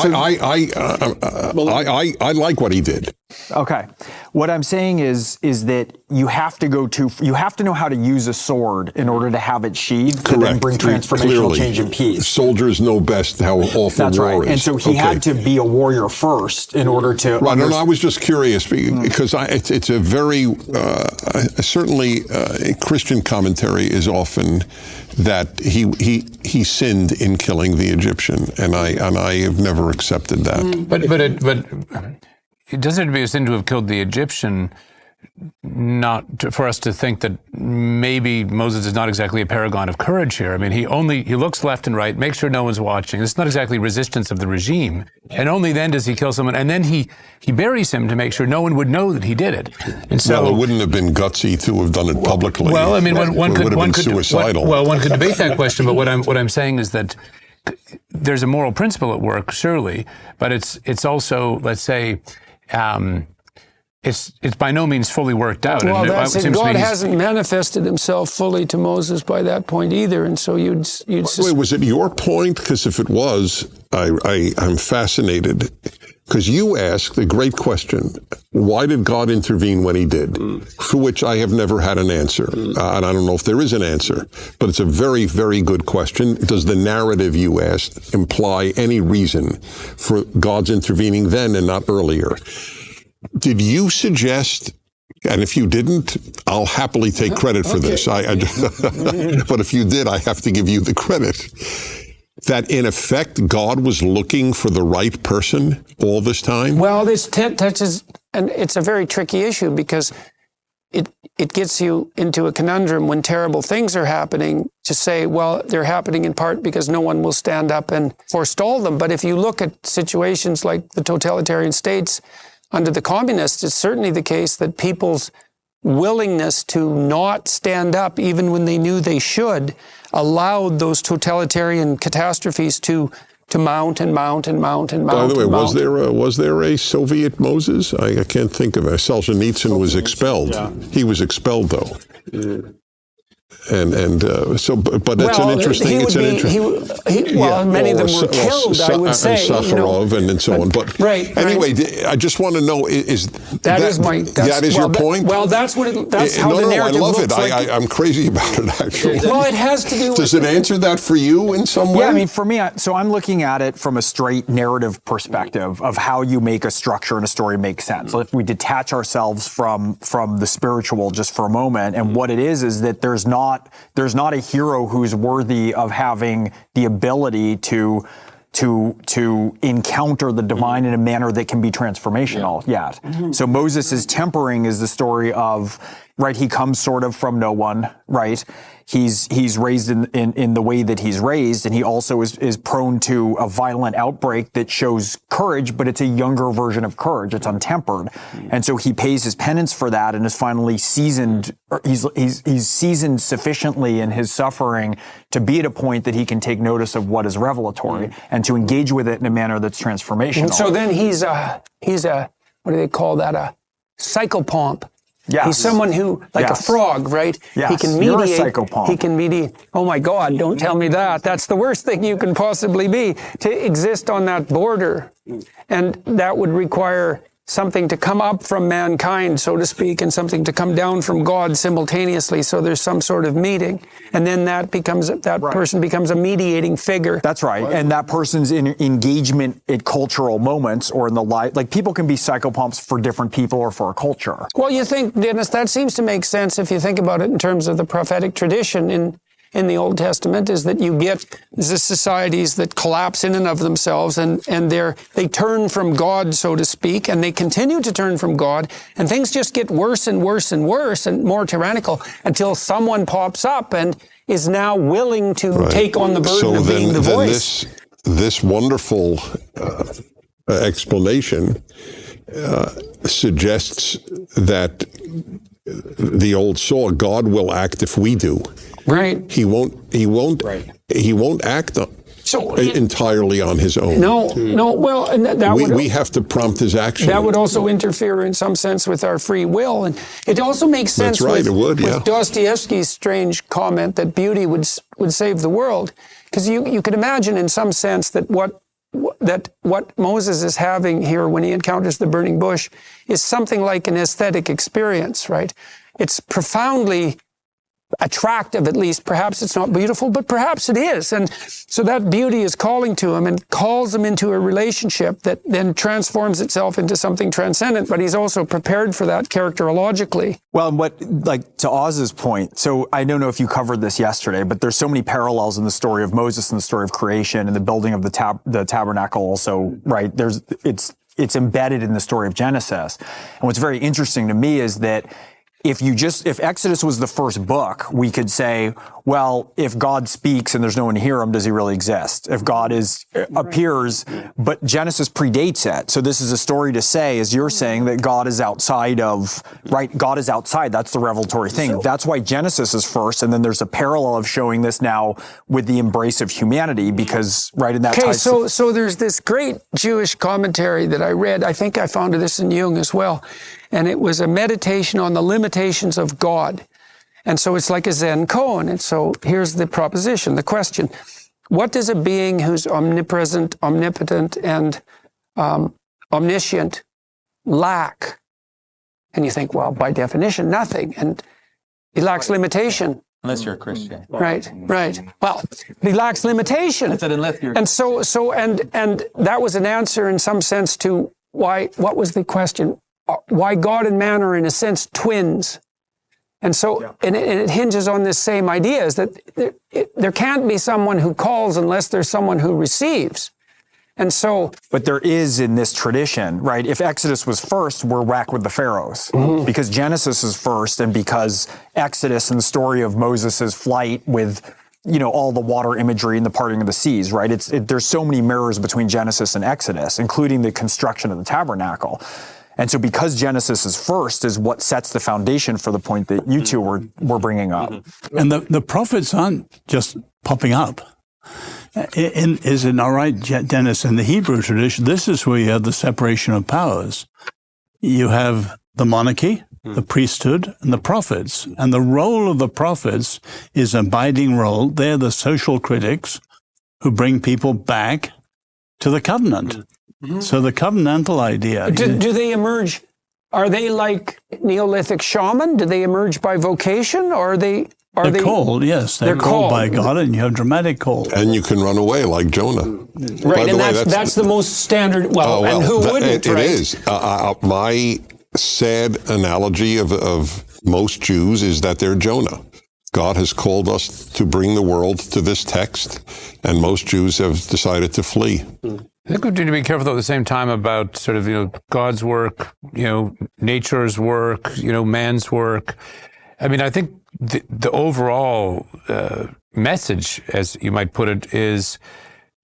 like what he did. Okay. What I'm saying is that you have to you have to know how to use a sword in order to have it sheathed to then bring transformational change and peace. Soldiers know best how awful That's war right. is. And so he had to be a warrior first in order to. Right. No, I was just curious because it's a very certainly Christian commentary is often that he sinned in killing the Egyptian, and I have never accepted that. But it doesn't be a sin to have killed the Egyptian, for us to think that maybe Moses is not exactly a paragon of courage here. I mean, he looks left and right, makes sure no one's watching. It's not exactly resistance of the regime. And only then does he kill someone. And then he buries him to make sure no one would know that he did it. And so, well, it wouldn't have been gutsy to have done it publicly. Well, I mean, one could suicidal. One could debate that question. But what I'm saying is that there's a moral principle at work, surely, but it's also, let's say, it's by no means fully worked out. Well, And that's it it. seems to me God he's- hasn't manifested himself fully to Moses by that point either. And so you'd Wait, was it your point? Because if it was, I'm fascinated. Because you asked the great question, why did God intervene when he did? For which I have never had an answer. And I don't know if there is an answer, but it's a very, very good question. Does the narrative you asked imply any reason for God's intervening then and not earlier? Did you suggest, and if you didn't, I'll happily take credit for this. But if you did, I have to give you the credit. That in effect, God was looking for the right person all this time? Well, this touches, and it's a very tricky issue because it gets you into a conundrum when terrible things are happening to say, well, they're happening in part because no one will stand up and forestall them. But if you look at situations like the totalitarian states under the communists, it's certainly the case that people's willingness to not stand up, even when they knew they should, allowed those totalitarian catastrophes to mount and mount and mount and mount. By the way, and mount. was there a Soviet Moses? I can't think of it. Solzhenitsyn was expelled. Yeah. He was expelled, though. But that's an interesting. Many of them were killed. I would say, Sakharov and so on. But anyway, I just want to know: is that your point? Well, that's how the narrative I love looks. it. I'm crazy about it. Actually, well, it has to do. Does it answer that for you in some way? Yeah, I mean, for me, so I'm looking at it from a straight narrative perspective of how you make a structure and a story make sense. So if we detach ourselves from the spiritual just for a moment, and what it is that there's not a hero who's worthy of having the ability to encounter the divine in a manner that can be transformational yet. So Moses' tempering is the story of, right, he comes sort of from no one, right? He's raised in the way that he's raised, and he also is prone to a violent outbreak that shows courage, but it's a younger version of courage. It's untempered. And so he pays his penance for that and is finally seasoned. He's seasoned sufficiently in his suffering to be at a point that he can take notice of what is revelatory and to engage with it in a manner that's transformational. And so then he's a what do they call that? A psychopomp. Yes. He's someone who, like a frog, right? Yes. He can mediate. You're a psychopomp. He can mediate. Oh my God, don't tell me that. That's the worst thing you can possibly be, to exist on that border. And that would require something to come up from mankind, so to speak, and something to come down from God simultaneously. So there's some sort of meeting. And then that person becomes a mediating figure. That's right. And that person's engagement at cultural moments or in the life, like people can be psychopomps for different people or for a culture. Well, you think, Dennis, that seems to make sense if you think about it in terms of the prophetic tradition in the Old Testament, is that you get the societies that collapse in and of themselves, and they turn from God, so to speak, and they continue to turn from God, and things just get worse and worse and worse and more tyrannical until someone pops up and is now willing to take on the burden of being the voice. This wonderful explanation suggests that the old saw, God will act if we do. Right. He won't act entirely on his own. No. Well, and we have to prompt his action. That would also interfere in some sense with our free will, and it also makes sense. That's right. With Dostoevsky's strange comment that beauty would save the world, because you could imagine in some sense that what Moses is having here when he encounters the burning bush is something like an aesthetic experience, right? It's profoundly attractive, at least. Perhaps it's not beautiful, but perhaps it is. And so that beauty is calling to him and calls him into a relationship that then transforms itself into something transcendent, but he's also prepared for that characterologically. Well, to Oz's point, so I don't know if you covered this yesterday, but there's so many parallels in the story of Moses and the story of creation and the building of the tabernacle also, right? It's embedded in the story of Genesis. And what's very interesting to me is that if Exodus was the first book, we could say, well, if God speaks and there's no one to hear him, does he really exist? If God appears, but Genesis predates it. So this is a story to say, as you're saying, that God is outside of, right? God is outside. That's the revelatory thing. That's why Genesis is first. And then there's a parallel of showing this now with the embrace of humanity, because right in that time. Okay, so there's this great Jewish commentary that I read. I think I found this in Jung as well. and it was a meditation on the limitations of God. And so it's like a Zen koan. And so here's the proposition, the question: what does a being who's omnipresent, omnipotent, and omniscient lack? And you think, well, by definition, nothing. And he lacks limitation. Unless you're a Christian. Right. Well, he lacks limitation. I said unless you're. And and that was an answer in some sense to why, what was the question? Why God and man are in a sense twins. And so, and it hinges on this same idea, is that there can't be someone who calls unless there's someone who receives. And so, but there is in this tradition, right? If Exodus was first, we're whack with the pharaohs, because Genesis is first, and because Exodus and the story of Moses' flight with, you know, all the water imagery and the parting of the seas, right? There's so many mirrors between Genesis and Exodus, including the construction of the tabernacle. And so because Genesis is first is what sets the foundation for the point that you two were bringing up. And the prophets aren't just popping up. In all right, Dennis, in the Hebrew tradition, this is where you have the separation of powers. You have the monarchy, the priesthood, and the prophets. And the role of the prophets is an abiding role. They're the social critics who bring people back to the covenant. So the covenantal idea. Do they emerge? Are they like Neolithic shaman? Do they emerge by vocation, or are they? They're called, yes. They're called by God, and you have dramatic call. And you can run away like Jonah. Right, and that's the most standard. Well, and who wouldn't? It is. My sad analogy of most Jews is that they're Jonah. God has called us to bring the world to this text, and most Jews have decided to flee. I think we need to be careful, though, at the same time about sort of, God's work, nature's work, man's work. I mean, I think the overall message, as you might put it, is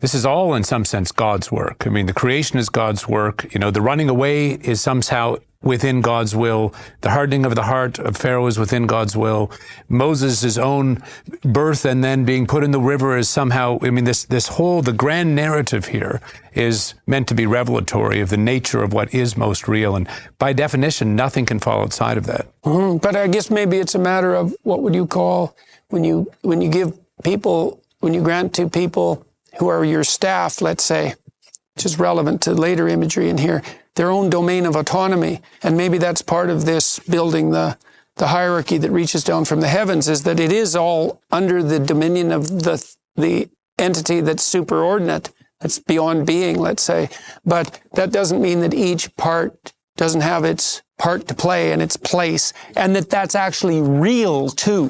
this is all, in some sense, God's work. I mean, the creation is God's work. The running away is somehow within God's will. The hardening of the heart of Pharaoh is within God's will. Moses' own birth and then being put in the river is somehow, this whole, the grand narrative here is meant to be revelatory of the nature of what is most real. And by definition, nothing can fall outside of that. Mm-hmm. But I guess maybe it's a matter of what would you call when you give people, when you grant to people who are your staff, let's say, which is relevant to later imagery in here, their own domain of autonomy. And maybe that's part of this building the hierarchy that reaches down from the heavens, is that it is all under the dominion of the entity that's superordinate, that's beyond being, let's say. But that doesn't mean that each part doesn't have its part to play and its place, and that's actually real too.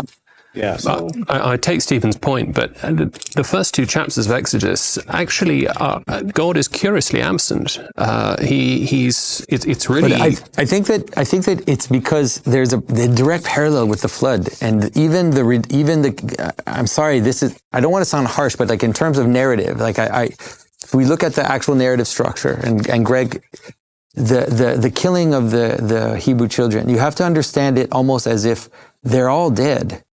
Yes. I take Stephen's point, but the first two chapters of Exodus actually God is curiously absent. It's really. But I think that it's because there's the direct parallel with the flood, and even the. I'm sorry, I don't want to sound harsh, but like in terms of narrative, like if we look at the actual narrative structure, and Greg. The killing of the Hebrew children, you have to understand it almost as if they're all dead.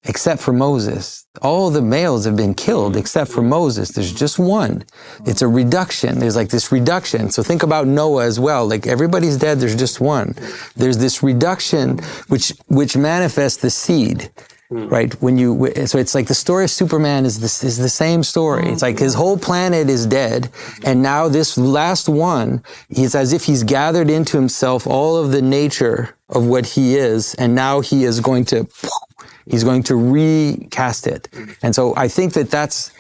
Except for Moses. All the males have been killed except for Moses. There's just one. It's a reduction. There's like this reduction. So think about Noah as well. Like everybody's dead, there's just one. There's this reduction which manifests the seed. Right? So it's like the story of Superman is the same story. It's like his whole planet is dead, and now this last one, it's as if he's gathered into himself all of the nature of what he is, and now he is going to recast it. And so I think that's,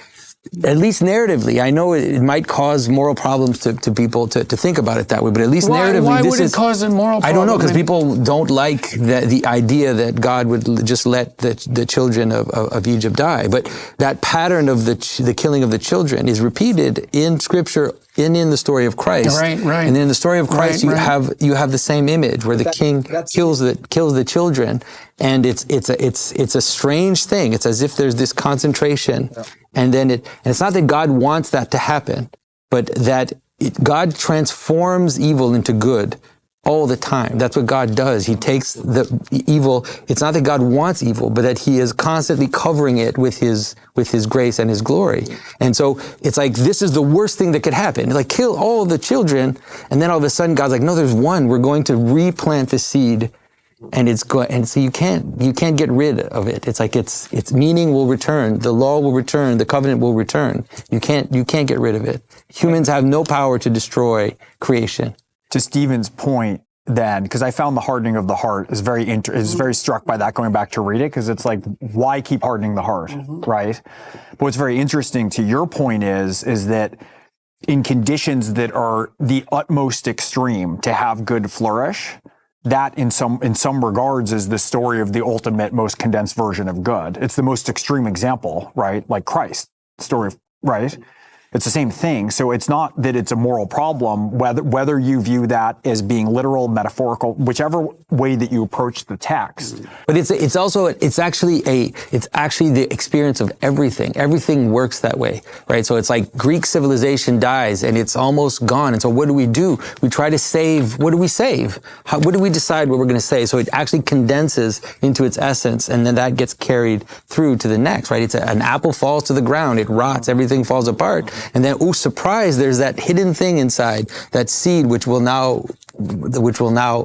at least narratively, I know it might cause moral problems to people to think about it that way, but at least narratively, why would it cause a moral problem? I don't know, because people don't like the idea that God would just let the children of Egypt die. But that pattern of the killing of the children is repeated in Scripture, in the story of Christ. Right. And in the story of Christ, you have the same image where the king kills the children, and it's a strange thing. It's as if there's this concentration. And then it's not that God wants that to happen, but that God transforms evil into good all the time. That's what God does. He takes the evil. It's not that God wants evil, but that he is constantly covering it with his grace and his glory. And so it's like, this is the worst thing that could happen. Like, kill all the children. And then all of a sudden God's like, no, there's one. We're going to replant the seed. And so you can't get rid of it. It's like its meaning will return, the law will return, the covenant will return. You can't get rid of it. Humans have no power to destroy creation. To Stephen's point, then, because I found the hardening of the heart is very struck by that, going back to read it, because it's like, why keep hardening the heart, right? But what's very interesting to your point is that in conditions that are the utmost extreme to have good flourish, that in some regards is the story of the ultimate, most condensed version of good. It's the most extreme example, right? Like Christ story, right? It's the same thing. So it's not that it's a moral problem, whether you view that as being literal, metaphorical, whichever way that you approach the text. But it's actually the experience of everything. Everything works that way, right? So it's like Greek civilization dies and it's almost gone. And so what do? We try to save. What do we save? What do we decide what we're going to save? So it actually condenses into its essence, and then that gets carried through to the next, right? It's an apple falls to the ground, it rots, everything falls apart. And then, oh, surprise, there's that hidden thing inside, that seed, which will now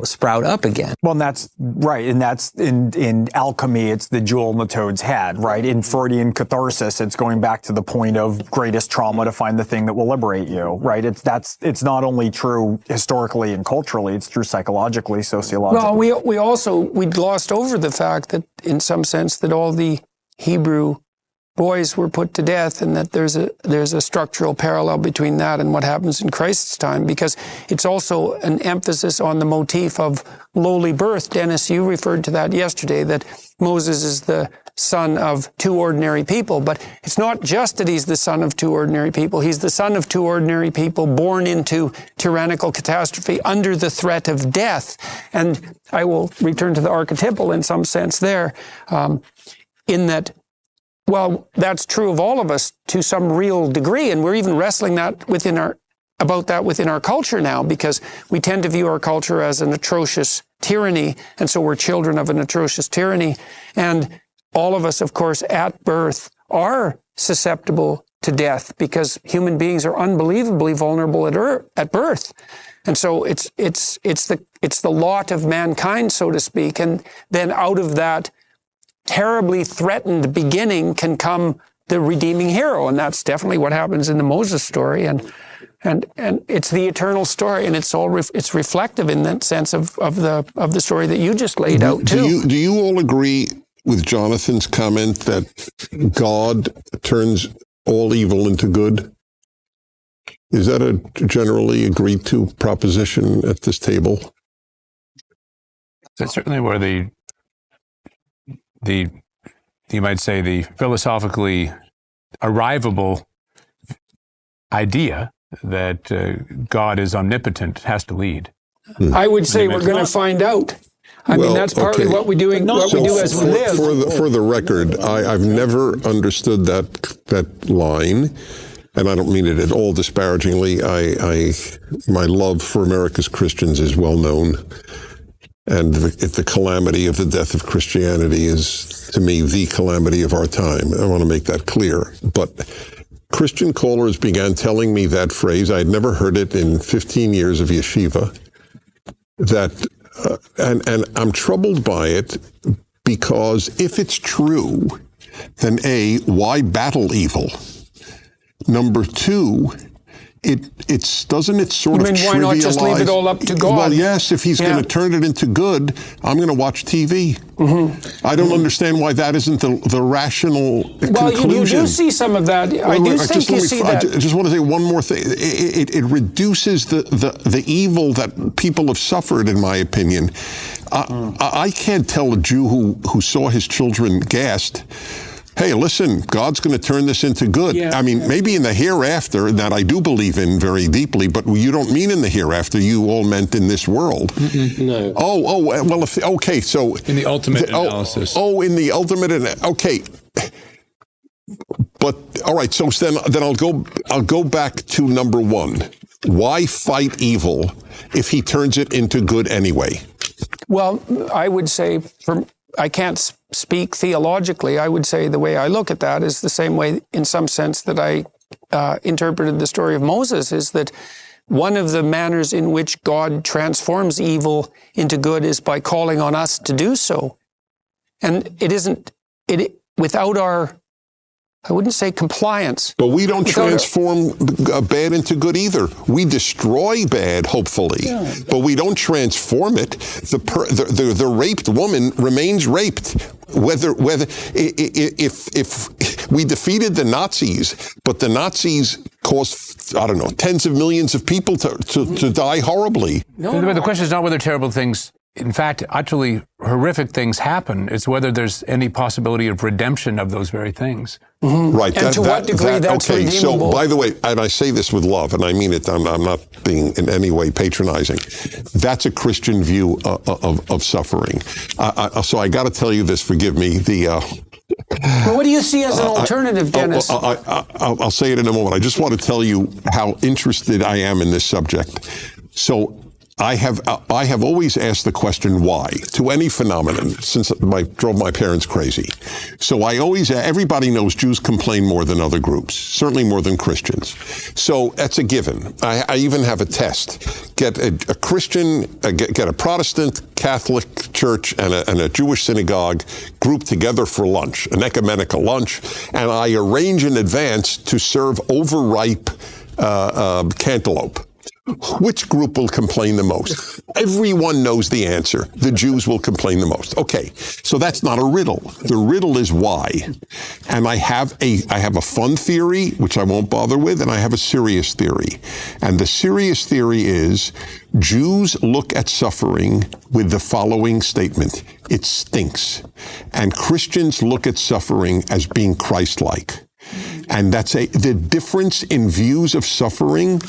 sprout up again. Well, and that's right. And that's in alchemy, it's the jewel in the toad's head, right? In Freudian catharsis, it's going back to the point of greatest trauma to find the thing that will liberate you, right? It's not only true historically and culturally, it's true psychologically, sociologically. Well, we glossed over the fact that in some sense that all the Hebrew boys were put to death, and that there's a structural parallel between that and what happens in Christ's time, because it's also an emphasis on the motif of lowly birth. Dennis, you referred to that yesterday, that Moses is the son of two ordinary people, but it's not just that he's the son of two ordinary people. He's the son of two ordinary people born into tyrannical catastrophe under the threat of death. And I will return to the archetypal in some sense there, in that, well, that's true of all of us to some real degree, and we're even wrestling about that within our culture now, because we tend to view our culture as an atrocious tyranny, and so we're children of an atrocious tyranny. And all of us, of course, at birth are susceptible to death, because human beings are unbelievably vulnerable at birth. And so it's the lot of mankind, so to speak, and then out of that terribly threatened beginning can come the redeeming hero, and that's definitely what happens in the Moses story, and it's the eternal story, and it's reflective in that sense of the story that you just laid out too. Do you all agree with Jonathan's comment that God turns all evil into good? Is that a generally agreed to proposition at this table? That's certainly where you might say the philosophically arrivable idea that God is omnipotent has to lead. I would say we're going to find out. I mean, that's partly what we do as we live. For the record, I've never understood that line, and I don't mean it at all disparagingly. My love for America's Christians is well known. And the calamity of the death of Christianity is, to me, the calamity of our time. I want to make that clear. But Christian callers began telling me that phrase. I had never heard it in 15 years of yeshiva. And I'm troubled by it, because if it's true, then A, why battle evil? Number two, doesn't it sort of trivialize? Why not just leave it all up to God? Well, yes, if he's going to turn it into good, I'm going to watch TV. Mm-hmm. I don't understand why that isn't the rational conclusion. Well, you do see some of that. I just want to say one more thing. It reduces the evil that people have suffered, in my opinion. I can't tell a Jew who saw his children gassed, hey, listen, God's going to turn this into good. Yeah. I mean, maybe in the hereafter, that I do believe in very deeply, but you don't mean in the hereafter. You all meant in this world. No. Well, okay, so... In the ultimate analysis. In the ultimate... Okay. But, all right, so then I'll go back to number one. Why fight evil if he turns it into good anyway? Well, I would say, I can't speak theologically. I would say the way I look at that is the same way, in some sense, that I interpreted the story of Moses, is that one of the manners in which God transforms evil into good is by calling on us to do so. And without our, I wouldn't say compliance. But we don't transform bad into good either. We destroy bad, hopefully, but we don't transform it. The raped woman remains raped. If we defeated the Nazis, but the Nazis caused, I don't know, tens of millions of people to die horribly. But the question is not whether terrible things, in fact, utterly horrific things happen. It's whether there's any possibility of redemption of those very things. Mm-hmm. Right. And to what degree that's okay, redeemable. So, by the way, and I say this with love, and I mean it, I'm not being in any way patronizing. That's a Christian view of suffering. So I got to tell you this, forgive me, Well, what do you see as an alternative, Dennis? I'll say it in a moment. I just want to tell you how interested I am in this subject. So I have always asked the question why to any phenomenon since drove my parents crazy. So everybody knows Jews complain more than other groups, certainly more than Christians. So that's a given. I even have a test. Get a Christian, get a Protestant, Catholic church, and a Jewish synagogue grouped together for lunch, an ecumenical lunch, and I arrange in advance to serve overripe cantaloupe. Which group will complain the most? Everyone knows the answer. The Jews will complain the most. Okay, so that's not a riddle. The riddle is why. And I have a fun theory, which I won't bother with, and I have a serious theory. And the serious theory is Jews look at suffering with the following statement: it stinks. And Christians look at suffering as being Christ-like. And that's the difference in views of suffering,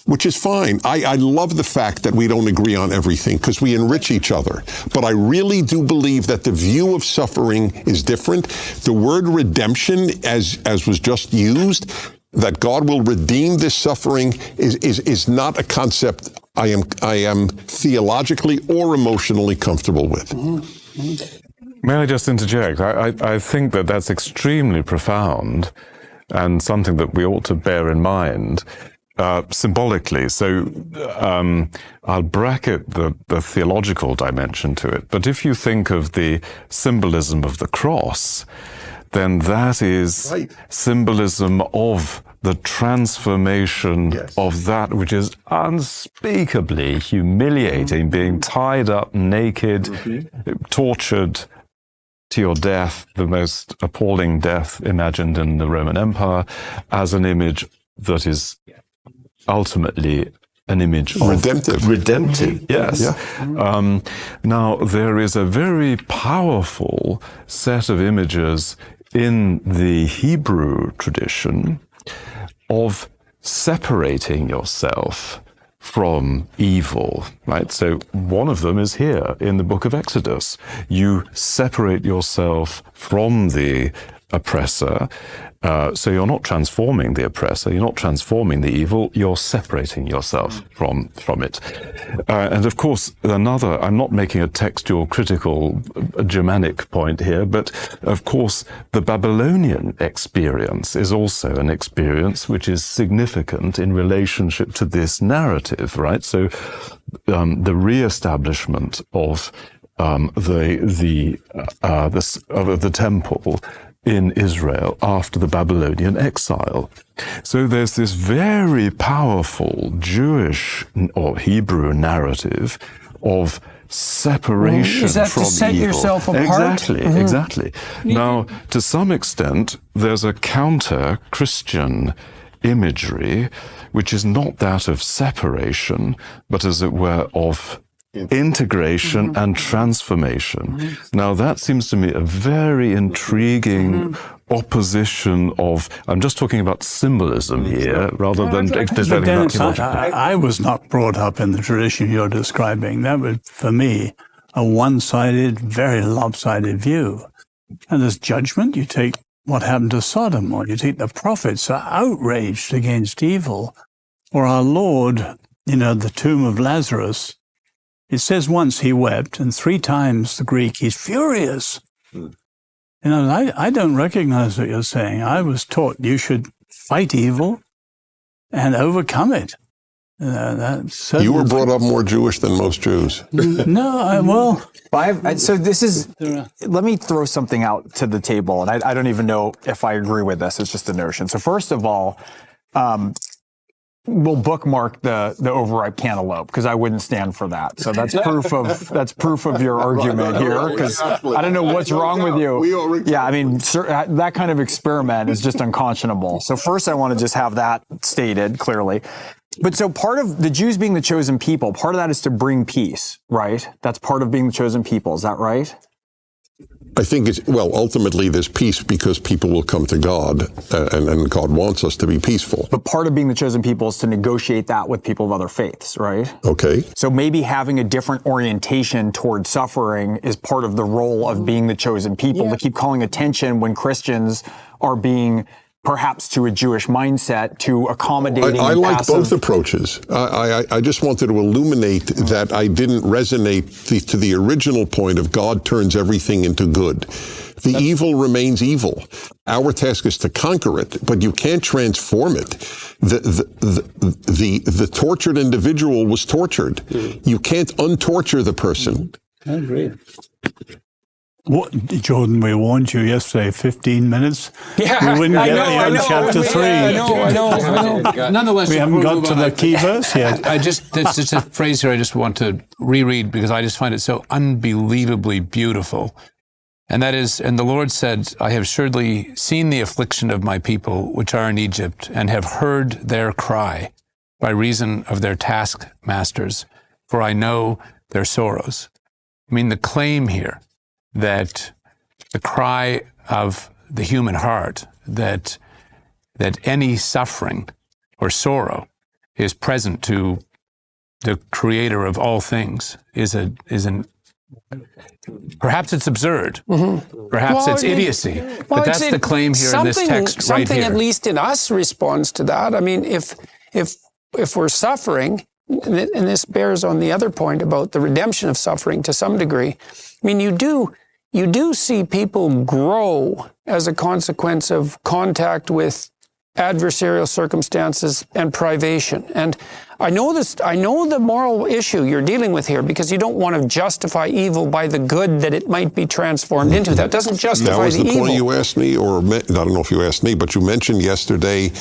which is fine. I love the fact that we don't agree on everything because we enrich each other. But I really do believe that the view of suffering is different. The word redemption, as was just used, that God will redeem this suffering is not a concept I am theologically or emotionally comfortable with. May I just interject? I think that that's extremely profound and something that we ought to bear in mind. Symbolically. So I'll bracket the theological dimension to it. But if you think of the symbolism of the cross, then that is symbolism of the transformation of that which is unspeakably humiliating, being tied up naked, tortured to your death, the most appalling death imagined in the Roman Empire, as an image that is ultimately an image of redemptive, yes. Yeah. Now, there is a very powerful set of images in the Hebrew tradition of separating yourself from evil, right? So one of them is here in the book of Exodus. You separate yourself from the oppressor. So you're not transforming the oppressor, you're not transforming the evil, you're separating yourself from it. And of course, I'm not making a textual critical Germanic point here, but of course, the Babylonian experience is also an experience which is significant in relationship to this narrative, right? So the re-establishment of the temple in Israel after the Babylonian exile. So there's this very powerful Jewish or Hebrew narrative of separation is that from to set evil. Yourself apart? Exactly. Now, to some extent, there's a counter-Christian imagery, which is not that of separation, but as it were of integration and transformation. Now, that seems to me a very intriguing opposition of, I'm just talking about symbolism here, rather than explaining about theology. I was not brought up in the tradition you're describing. That was, for me, a one-sided, very lopsided view. And as judgment, you take what happened to Sodom, or you take the prophets are outraged against evil. For our Lord, the tomb of Lazarus, it says once he wept, and 3 times the Greek, he's furious. I don't recognize what you're saying. I was taught you should fight evil and overcome it. You were brought up more Jewish than most Jews. No, So this is, let me throw something out to the table, and I don't even know if I agree with this. It's just a notion. So first of all, we'll bookmark the overripe cantaloupe, because I wouldn't stand for that. So that's proof of your argument here, because I don't know what's wrong with you. Yeah, I mean, that kind of experiment is just unconscionable. So first I want to just have that stated clearly. But so part of the Jews being the chosen people, part of that is to bring peace, right? That's part of being the chosen people. Is that right? I think ultimately there's peace because people will come to God, and God wants us to be peaceful. But part of being the chosen people is to negotiate that with people of other faiths, right? Okay. So maybe having a different orientation toward suffering is part of the role of being the chosen people, to keep calling attention when Christians are being perhaps to a Jewish mindset, to accommodating. I like both approaches. I just wanted to illuminate that I didn't resonate to the original point of God turns everything into good. The evil remains evil. Our task is to conquer it, but you can't transform it. The tortured individual was tortured. You can't untorture the person. I agree. Jordan, we warned you yesterday, 15 minutes. Yeah, we wouldn't get to chapter 3. I know. Nonetheless, we haven't got to the key verse yet. there's just a phrase here I just want to reread because I just find it so unbelievably beautiful. And that is, and the Lord said, I have surely seen the affliction of my people which are in Egypt, and have heard their cry by reason of their taskmasters, for I know their sorrows. I mean, the claim here that the cry of the human heart, that any suffering or sorrow is present to the creator of all things perhaps it's absurd, perhaps it's idiocy, but that's the claim here in this text right here. Something at least in us responds to that. I mean, if we're suffering, and this bears on the other point about the redemption of suffering to some degree, I mean, you do see people grow as a consequence of contact with adversarial circumstances and privation. And I know the moral issue you're dealing with here, because you don't want to justify evil by the good that it might be transformed into. That doesn't justify the evil. That was the point you asked me, or I don't know if you asked me, but you mentioned yesterday,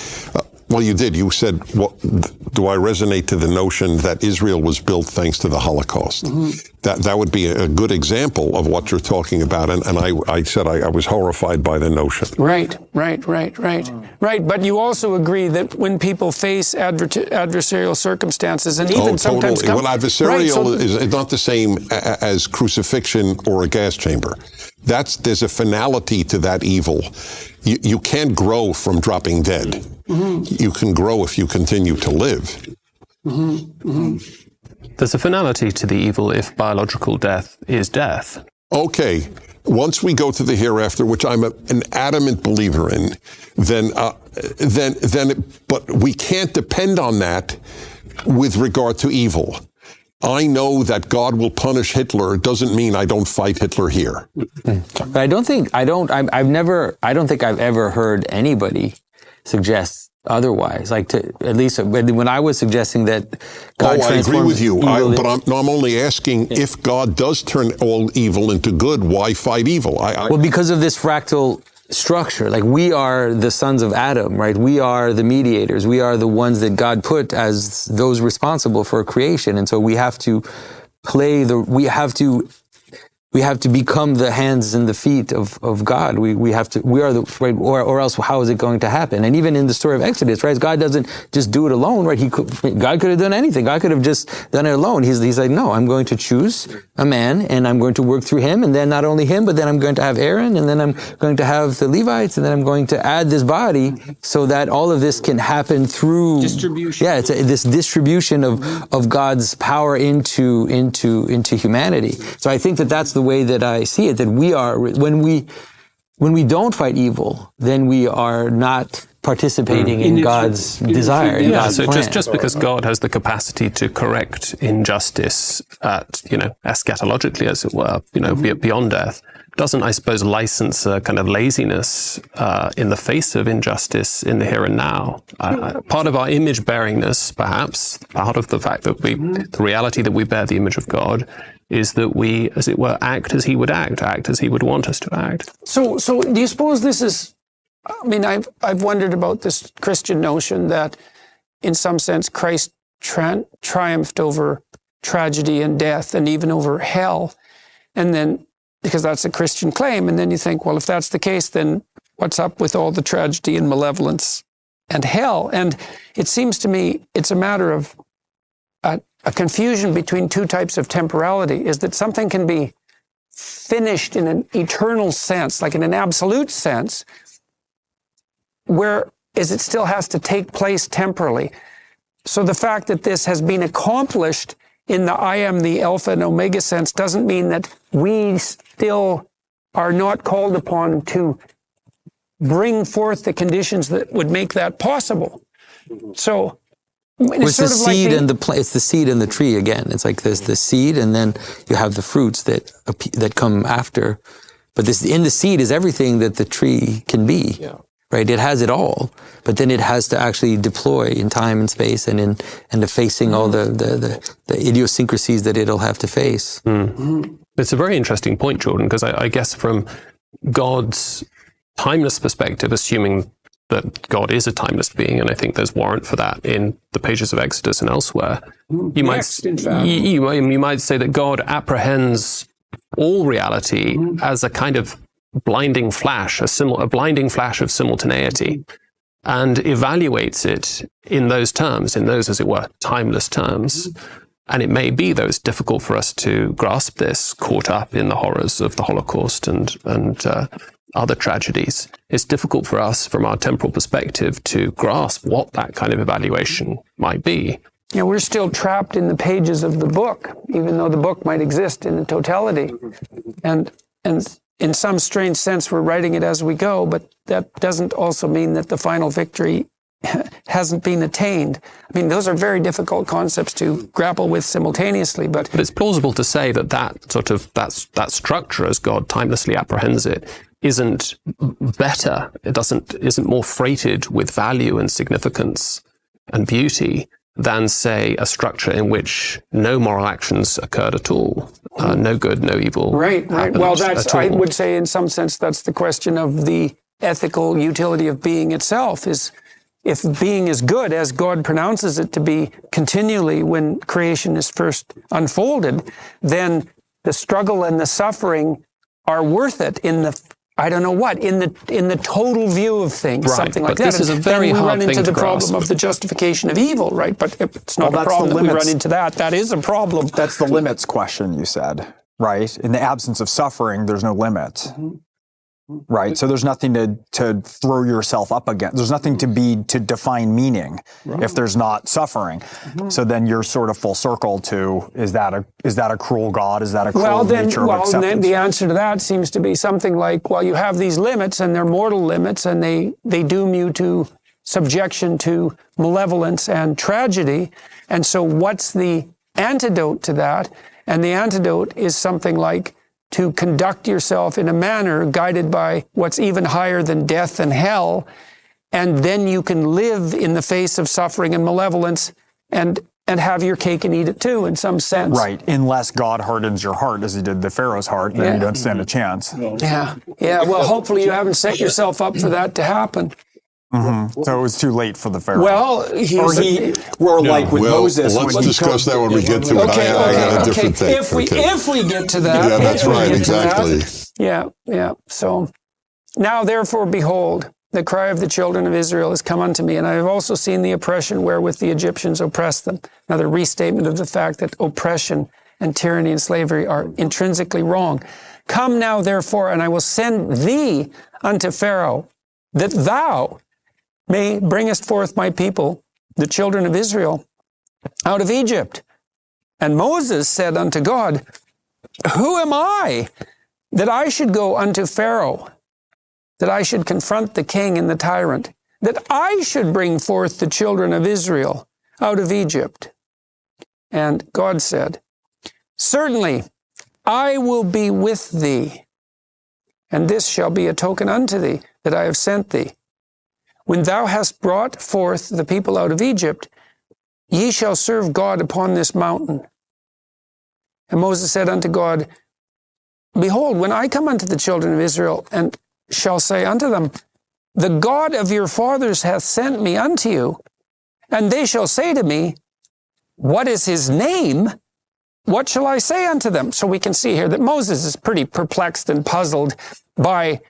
well, you did. You said, do I resonate to the notion that Israel was built thanks to the Holocaust? That would be a good example of what you're talking about. And I said I was horrified by the notion. Right. But you also agree that when people face adversarial circumstances, and even sometimes... Totally. Well, adversarial is not the same as crucifixion or a gas chamber. There's a finality to that evil. You can't grow from dropping dead. You can grow if you continue to live. There's a finality to the evil if biological death is death. Okay. Once we go to the hereafter, which I'm an adamant believer in, but we can't depend on that with regard to evil. I know that God will punish Hitler doesn't mean I don't fight Hitler here. But I don't think I've ever heard anybody suggest otherwise. At least when I was suggesting that God transforms I agree with you. evil, I'm only asking if God does turn all evil into good, why fight evil? Well, because of this fractal structure. Like, we are the sons of Adam, right? We are the mediators. We are the ones that God put as those responsible for creation. And so we have to we have to become the hands and the feet of God. We are the, right, or else how is it going to happen? And even in the story of Exodus, right? God doesn't just do it alone, right? God could have done anything. God could have just done it alone. He's like, no, I'm going to choose a man and I'm going to work through him. And then not only him, but then I'm going to have Aaron, and then I'm going to have the Levites, and then I'm going to add this body so that all of this can happen through distribution. Yeah, it's this distribution of God's power into humanity. So I think that that's the way that I see it, that we are, when we don't fight evil, then we are not participating in God's desire, in God's so plan. just because God has the capacity to correct injustice at, eschatologically, as it were, beyond death, doesn't, I suppose, license a kind of laziness in the face of injustice in the here and now. Part of our image bearingness, perhaps, part of the fact that the reality that we bear the image of God, is that we, as it were, act as he would act as he would want us to act. So do you suppose this is, I mean, I've wondered about this Christian notion that in some sense Christ triumphed over tragedy and death and even over hell. And then, because that's a Christian claim, and then you think, well, if that's the case, then what's up with all the tragedy and malevolence and hell? And it seems to me it's a matter of a confusion between two types of temporality, is that something can be finished in an eternal sense, like in an absolute sense, whereas it still has to take place temporally. So the fact that this has been accomplished in the I am the Alpha and Omega sense doesn't mean that we still are not called upon to bring forth the conditions that would make that possible. So it's the seed and it's the seed and the tree again. It's like there's the seed, and then you have the fruits that come after. But in the seed is everything that the tree can be. Yeah. Right? It has it all, but then it has to actually deploy in time and space and facing all the idiosyncrasies that it'll have to face. Mm. It's a very interesting point, Jordan, because I guess from God's timeless perspective, assuming that God is a timeless being, and I think there's warrant for that in the pages of Exodus and elsewhere, you might say that God apprehends all reality as a kind of blinding flash, a blinding flash of simultaneity, and evaluates it in those terms, as it were, timeless terms. And it may be, though it's difficult for us to grasp this, caught up in the horrors of the Holocaust and other tragedies. It's difficult for us, from our temporal perspective, to grasp what that kind of evaluation might be. Yeah, we're still trapped in the pages of the book, even though the book might exist in the totality. And in some strange sense, we're writing it as we go, but that doesn't also mean that the final victory hasn't been attained. I mean, those are very difficult concepts to grapple with simultaneously, but it's plausible to say that structure, as God timelessly apprehends it, isn't better. It isn't more freighted with value and significance and beauty than, say, a structure in which no moral actions occurred at all, no good, no evil. Right. Well, I would say, in some sense, that's the question of the ethical utility of being itself. Is if being is good, as God pronounces it to be continually when creation is first unfolded, then the struggle and the suffering are worth it in the in the total view of things, right, something like that. This is a hard very thing. We run thing into the to problem grasp. of the justification of evil, right? But it's not a problem that we run into that. That is a problem. That's the limits question you said, right? In the absence of suffering, there's no limit. Right, so there's nothing to throw yourself up against. There's nothing to define meaning if there's not suffering. So then you're sort of full circle to is that a cruel God? Is that a cruel nature of acceptance? Then the answer to that seems to be something like, well, you have these limits, and they're mortal limits, and they doom you to subjection to malevolence and tragedy. And so what's the antidote to that? And the antidote is something like to conduct yourself in a manner guided by what's even higher than death and hell, and then you can live in the face of suffering and malevolence and have your cake and eat it too, in some sense. Right, unless God hardens your heart as he did the Pharaoh's heart, then you don't stand a chance. Yeah, well, hopefully you haven't set yourself up for that to happen. So it was too late for the Pharaoh. Well, Moses. Let's discuss that when we get to it. I got a different thing. If we get to that. Yeah, that's right, exactly. Yeah. So now, therefore, behold, the cry of the children of Israel has come unto me, and I have also seen the oppression wherewith the Egyptians oppress them. Another restatement of the fact that oppression and tyranny and slavery are intrinsically wrong. Come now, therefore, and I will send thee unto Pharaoh, that thou may bringest forth my people, the children of Israel, out of Egypt. And Moses said unto God, who am I that I should go unto Pharaoh, that I should confront the king and the tyrant? that I should bring forth the children of Israel out of Egypt? And God said, certainly I will be with thee, and this shall be a token unto thee that I have sent thee. When thou hast brought forth the people out of Egypt, ye shall serve God upon this mountain. And Moses said unto God, behold, when I come unto the children of Israel, and shall say unto them, the God of your fathers hath sent me unto you, and they shall say to me, what is his name? What shall I say unto them? So we can see here that Moses is pretty perplexed and puzzled by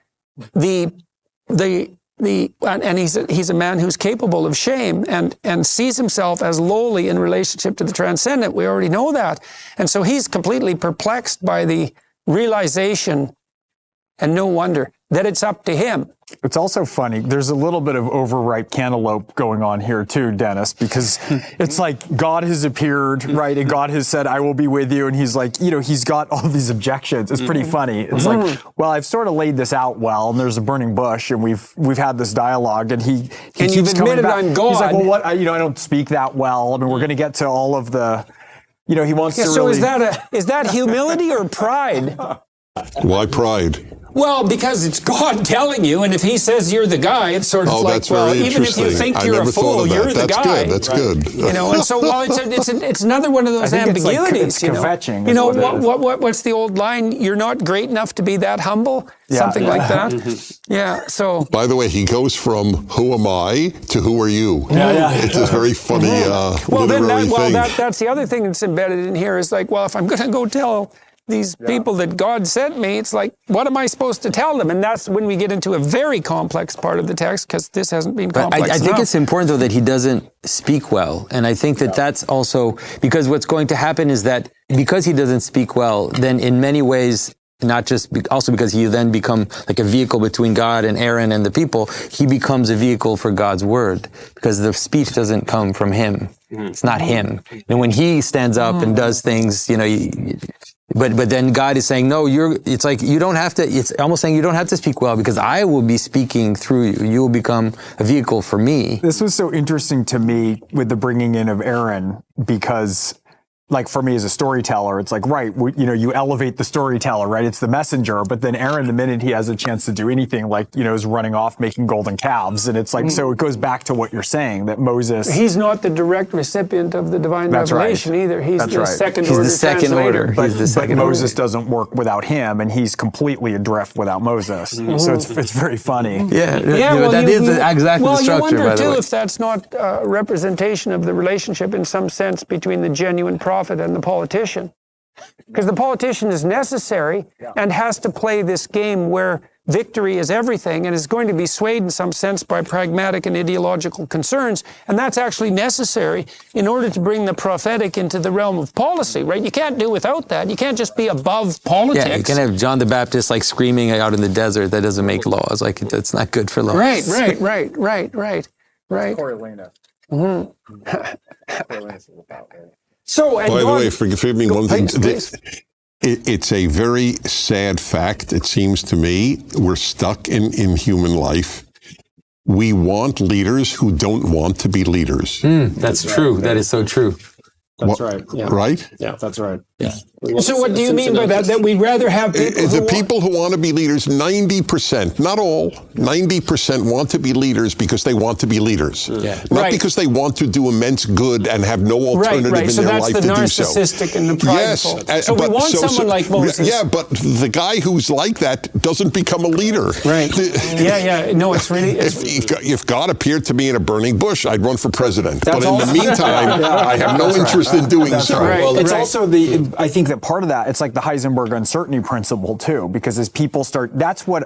and he's a man who's capable of shame and sees himself as lowly in relationship to the transcendent. We already know that. And so he's completely perplexed by the realization, and no wonder, that it's up to him. It's also funny. There's a little bit of overripe cantaloupe going on here too, Dennis, because it's like God has appeared, right? And God has said, I will be with you. And he's like, he's got all these objections. It's pretty funny. It's like, well, I've sort of laid this out well, and there's a burning bush, and we've had this dialogue, and he and keeps you've admitted coming back. I'm God. He's like, well, what? I don't speak that well. I mean, we're going to get to all of the, he wants to so really. is that humility or pride? Why pride? Well, because it's God telling you, and if he says you're the guy, it's sort of like, that's very even if you interesting. think I you're never a fool, thought of you're that. the guy. That's good. And so, it's another one of those I think it's like- ambiguities. it's kvetching is what it is. What's the old line? You're not great enough to be that humble? Yeah. Something like that. Yeah, so. By the way, he goes from who am I to who are you? It's a very funny literary thing. That's the other thing that's embedded in here is like, well, if I'm going to go tell these people that God sent me, it's like, what am I supposed to tell them? And that's when we get into a very complex part of the text, because this hasn't been complex I think enough. it's important, though, that he doesn't speak well. And I think that that's also, because what's going to happen is that because he doesn't speak well, then in many ways, also because he then become like a vehicle between God and Aaron and the people, he becomes a vehicle for God's word, because the speech doesn't come from him. It's not him. And when he stands up and does things, but then God is saying, no, it's like, you don't have to, it's almost saying you don't have to speak well, because I will be speaking through you. You will become a vehicle for me. This was so interesting to me with the bringing in of Aaron, because like for me as a storyteller, it's like, right, you elevate the storyteller, right? It's the messenger. But then Aaron, the minute he has a chance to do anything, like, is running off making golden calves. And it's like, so it goes back to what you're saying, that Moses. He's not the direct recipient of the divine revelation either. He's the second order. He's the second order. But Moses doesn't work without him, and he's completely adrift without Moses. So it's very funny. That is exactly the structure, you wonder by the too way. if that's not a representation of the relationship in some sense between the genuine prophet and the politician. Because the politician is necessary and has to play this game where victory is everything and is going to be swayed in some sense by pragmatic and ideological concerns. And that's actually necessary in order to bring the prophetic into the realm of policy, right? You can't do without that. You can't just be above politics. Yeah, you can have John the Baptist like screaming out in the desert. That doesn't make laws. Like, that's not good for laws. Right. Correlina. So, and By the God, way, forgive me one thing. please. It's a very sad fact, it seems to me. We're stuck in human life. We want leaders who don't want to be leaders. That's true. That is so true. That's right. Yeah. Right? Yeah, that's right. Yeah. So what do you mean by that? That we'd rather have people The people who want to be leaders, 90%, not all, 90% want to be leaders because they want to be leaders. Yeah. Not because they want to do immense good and have no alternative in So their that's life the to do so. narcissistic and the prideful. Yes. So we want someone like Moses. Yeah, but the guy who's like that doesn't become a leader. Right. No, it's really... If God appeared to me in a burning bush, I'd run for president. But in also- the meantime, I have no interest in doing so. right. Well, it's Right. also I think that part of that, it's like the Heisenberg uncertainty principle too, because as people start, that's what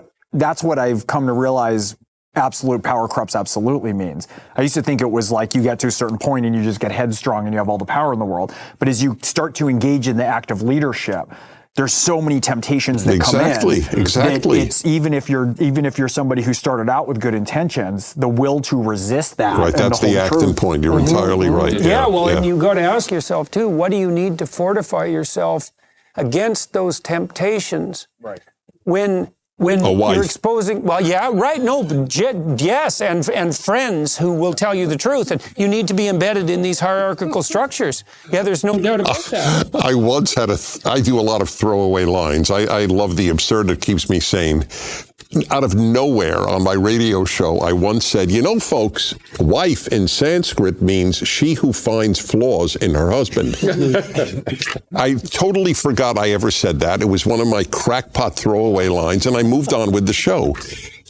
I've come to realize absolute power corrupts absolutely means. I used to think it was like you get to a certain point and you just get headstrong and you have all the power in the world. But as you start to engage in the act of leadership, there's so many temptations that come in. Exactly. It's even if you're somebody who started out with good intentions, the will to resist that. Right, that's the acting point. You're entirely right. And you got to ask yourself too, what do you need to fortify yourself against those temptations? Right. When when A wife. you're exposing, well, yeah, right, no, but yes, and friends who will tell you the truth, and you need to be embedded in these hierarchical structures. Yeah, there's no doubt about that. I once had I do a lot of throwaway lines. I love the absurd. It keeps me sane. Out of nowhere on my radio show, I once said, you know, folks, wife in Sanskrit means she who finds flaws in her husband. I totally forgot I ever said that. It was one of my crackpot throwaway lines, and I moved on with the show.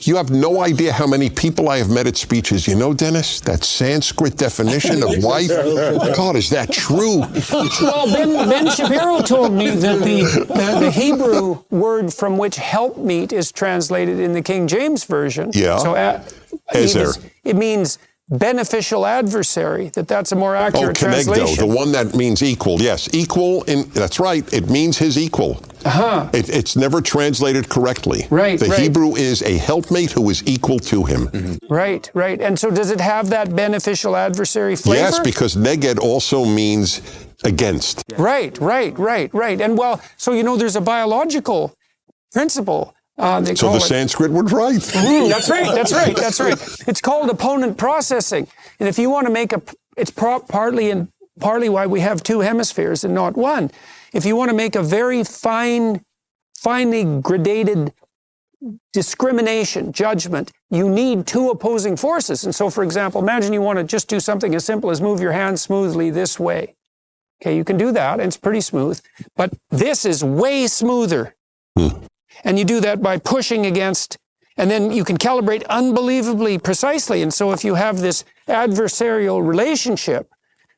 You have no idea how many people I have met at speeches. You know, Dennis, that Sanskrit definition of wife, God, is that true? Well, Ben Shapiro told me that the Hebrew word from which helpmeet is translated in the King James Version. Yeah. So it means beneficial adversary, that's a more accurate translation. The one that means equal. Yes, equal, that's right. It means his equal. Uh-huh. It's never translated correctly. Right, The right. Hebrew is a helpmate who is equal to him. Mm-hmm. Right, right. And so does it have that beneficial adversary flavor? Yes, because neged also means against. Right. And well, so there's a biological principle. So the Sanskrit was right. That's right. It's called opponent processing. And if you want to make it's partly why we have two hemispheres and not one. If you want to make a very finely gradated discrimination, judgment, you need two opposing forces. And so, for example, imagine you want to just do something as simple as move your hand smoothly this way. Okay, you can do that, and it's pretty smooth. But this is way smoother. And you do that by pushing against, and then you can calibrate unbelievably precisely. And so if you have this adversarial relationship,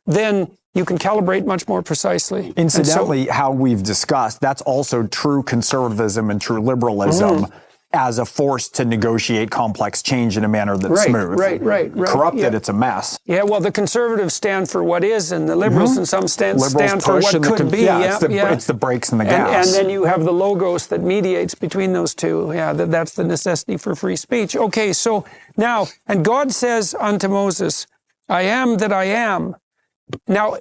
then you can calibrate much more precisely. Incidentally, how we've discussed, that's also true conservatism and true liberalism as a force to negotiate complex change in a manner that's smooth. Right. Corrupted, it's a mess. Yeah, well, the conservatives stand for what is, and the liberals in some stand for what could be. It's the brakes and the gas. And then you have the logos that mediates between those two. Yeah, that's the necessity for free speech. Okay, so now, and God says unto Moses, I am that I am. Now,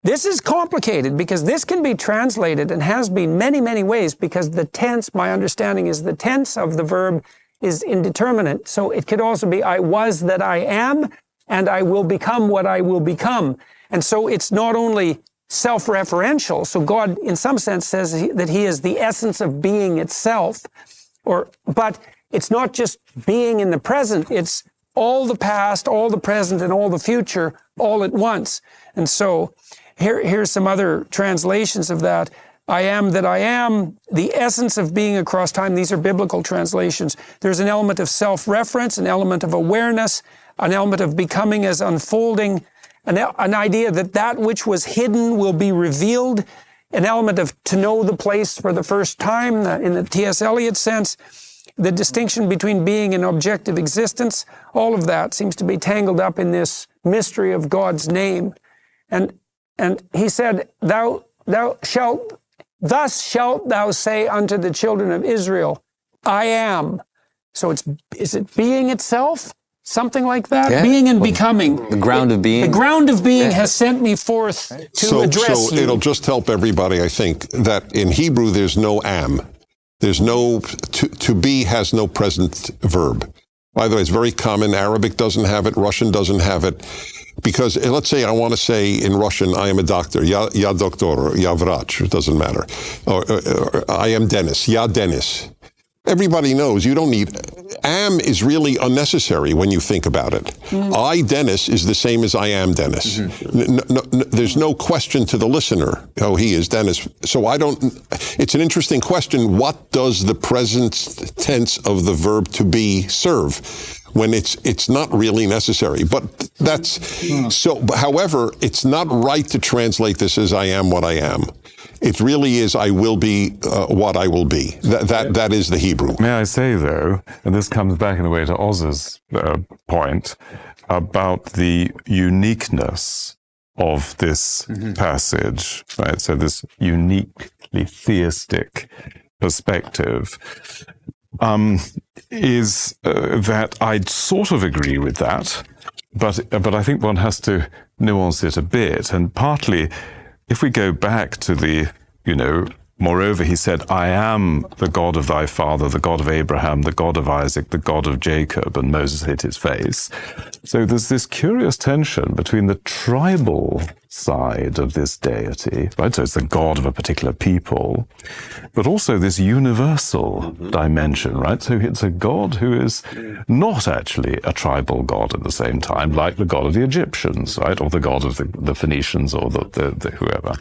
this is complicated because this can be translated and has been many, many ways because the tense, my understanding is the tense of the verb is indeterminate. So it could also be I was that I am and I will become what I will become. And so it's not only self-referential. So God, in some sense, says that he is the essence of being itself. But it's not just being in the present. It's all the past, all the present, and all the future all at once. And so here's some other translations of that. I am that I am, the essence of being across time. These are biblical translations. There's an element of self-reference, an element of awareness, an element of becoming as unfolding, an idea that which was hidden will be revealed, an element of to know the place for the first time, in the T.S. Eliot sense, the distinction between being and objective existence. All of that seems to be tangled up in this mystery of God's name. And he said, thus shalt thou say unto the children of Israel, I am. So is it being itself? Something like that? Yeah. Being and becoming. The ground of being. The ground of being has sent me forth to address you. It'll just help everybody, I think, that in Hebrew there's no am. There's no, to be has no present verb. By the way, it's very common. Arabic doesn't have it. Russian doesn't have it. Because let's say I want to say in Russian, I am a doctor. Ya doktor, ya vrach. It doesn't matter. Or I am Dennis. Ya Dennis. Everybody knows you don't need, am is really unnecessary when you think about it. I, Dennis, is the same as I am Dennis. There's no question to the listener, oh, he is Dennis. So it's an interesting question. What does the present tense of the verb to be serve when it's not really necessary? But that's, so, however, it's not right to translate this as I am what I am. It really is, I will be what I will be. That is the Hebrew. May I say, though, and this comes back in a way to Oz's point, about the uniqueness of this passage, right? So this uniquely theistic perspective is that I'd sort of agree with that, but I think one has to nuance it a bit, and partly if we go back to the, moreover, he said, I am the God of thy father, the God of Abraham, the God of Isaac, the God of Jacob, and Moses hid his face. So there's this curious tension between the tribal side of this deity, right? So it's the God of a particular people, but also this universal dimension, right? So it's a God who is not actually a tribal God at the same time, like the God of the Egyptians, right? Or the God of the Phoenicians, or the whoever.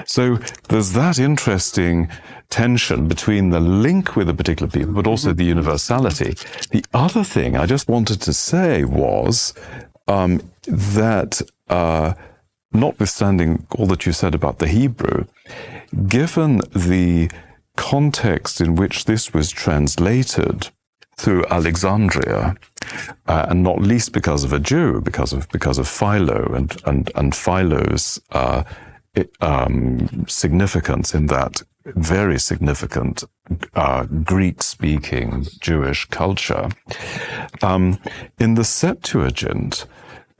So there's that interesting tension between the link with a particular people, but also the universality. The other thing I just wanted to say was that notwithstanding all that you said about the Hebrew, given the context in which this was translated through Alexandria, and not least because of a Jew, because of Philo and Philo's significance in that very significant Greek-speaking Jewish culture, in the Septuagint,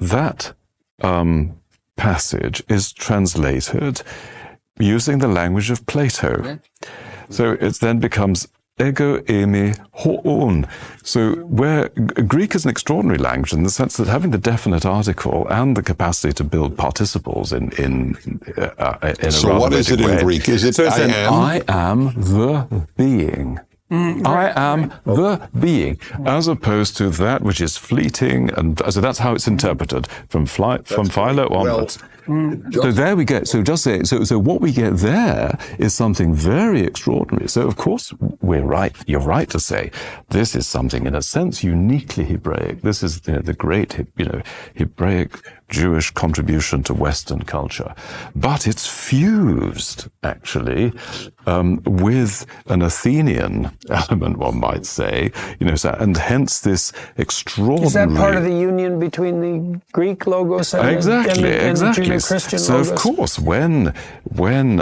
that passage is translated using the language of Plato. So it then becomes ego eimi hoon. So where Greek is an extraordinary language in the sense that having the definite article and the capacity to build participles in a So what is it in Greek? Is it I am the being. I am the being, as opposed to that which is fleeting, and so that's how it's interpreted from Philo onwards. So there we go. So just say, so what we get there is something very extraordinary. So of course we're right. You're right to say this is something in a sense uniquely Hebraic. This is the great Hebraic Jewish contribution to Western culture, but it's fused actually with an Athenian element, one might say. And hence this extraordinary. Is that part of the union between the Greek logos and exactly. Christian so logos? Of course, when then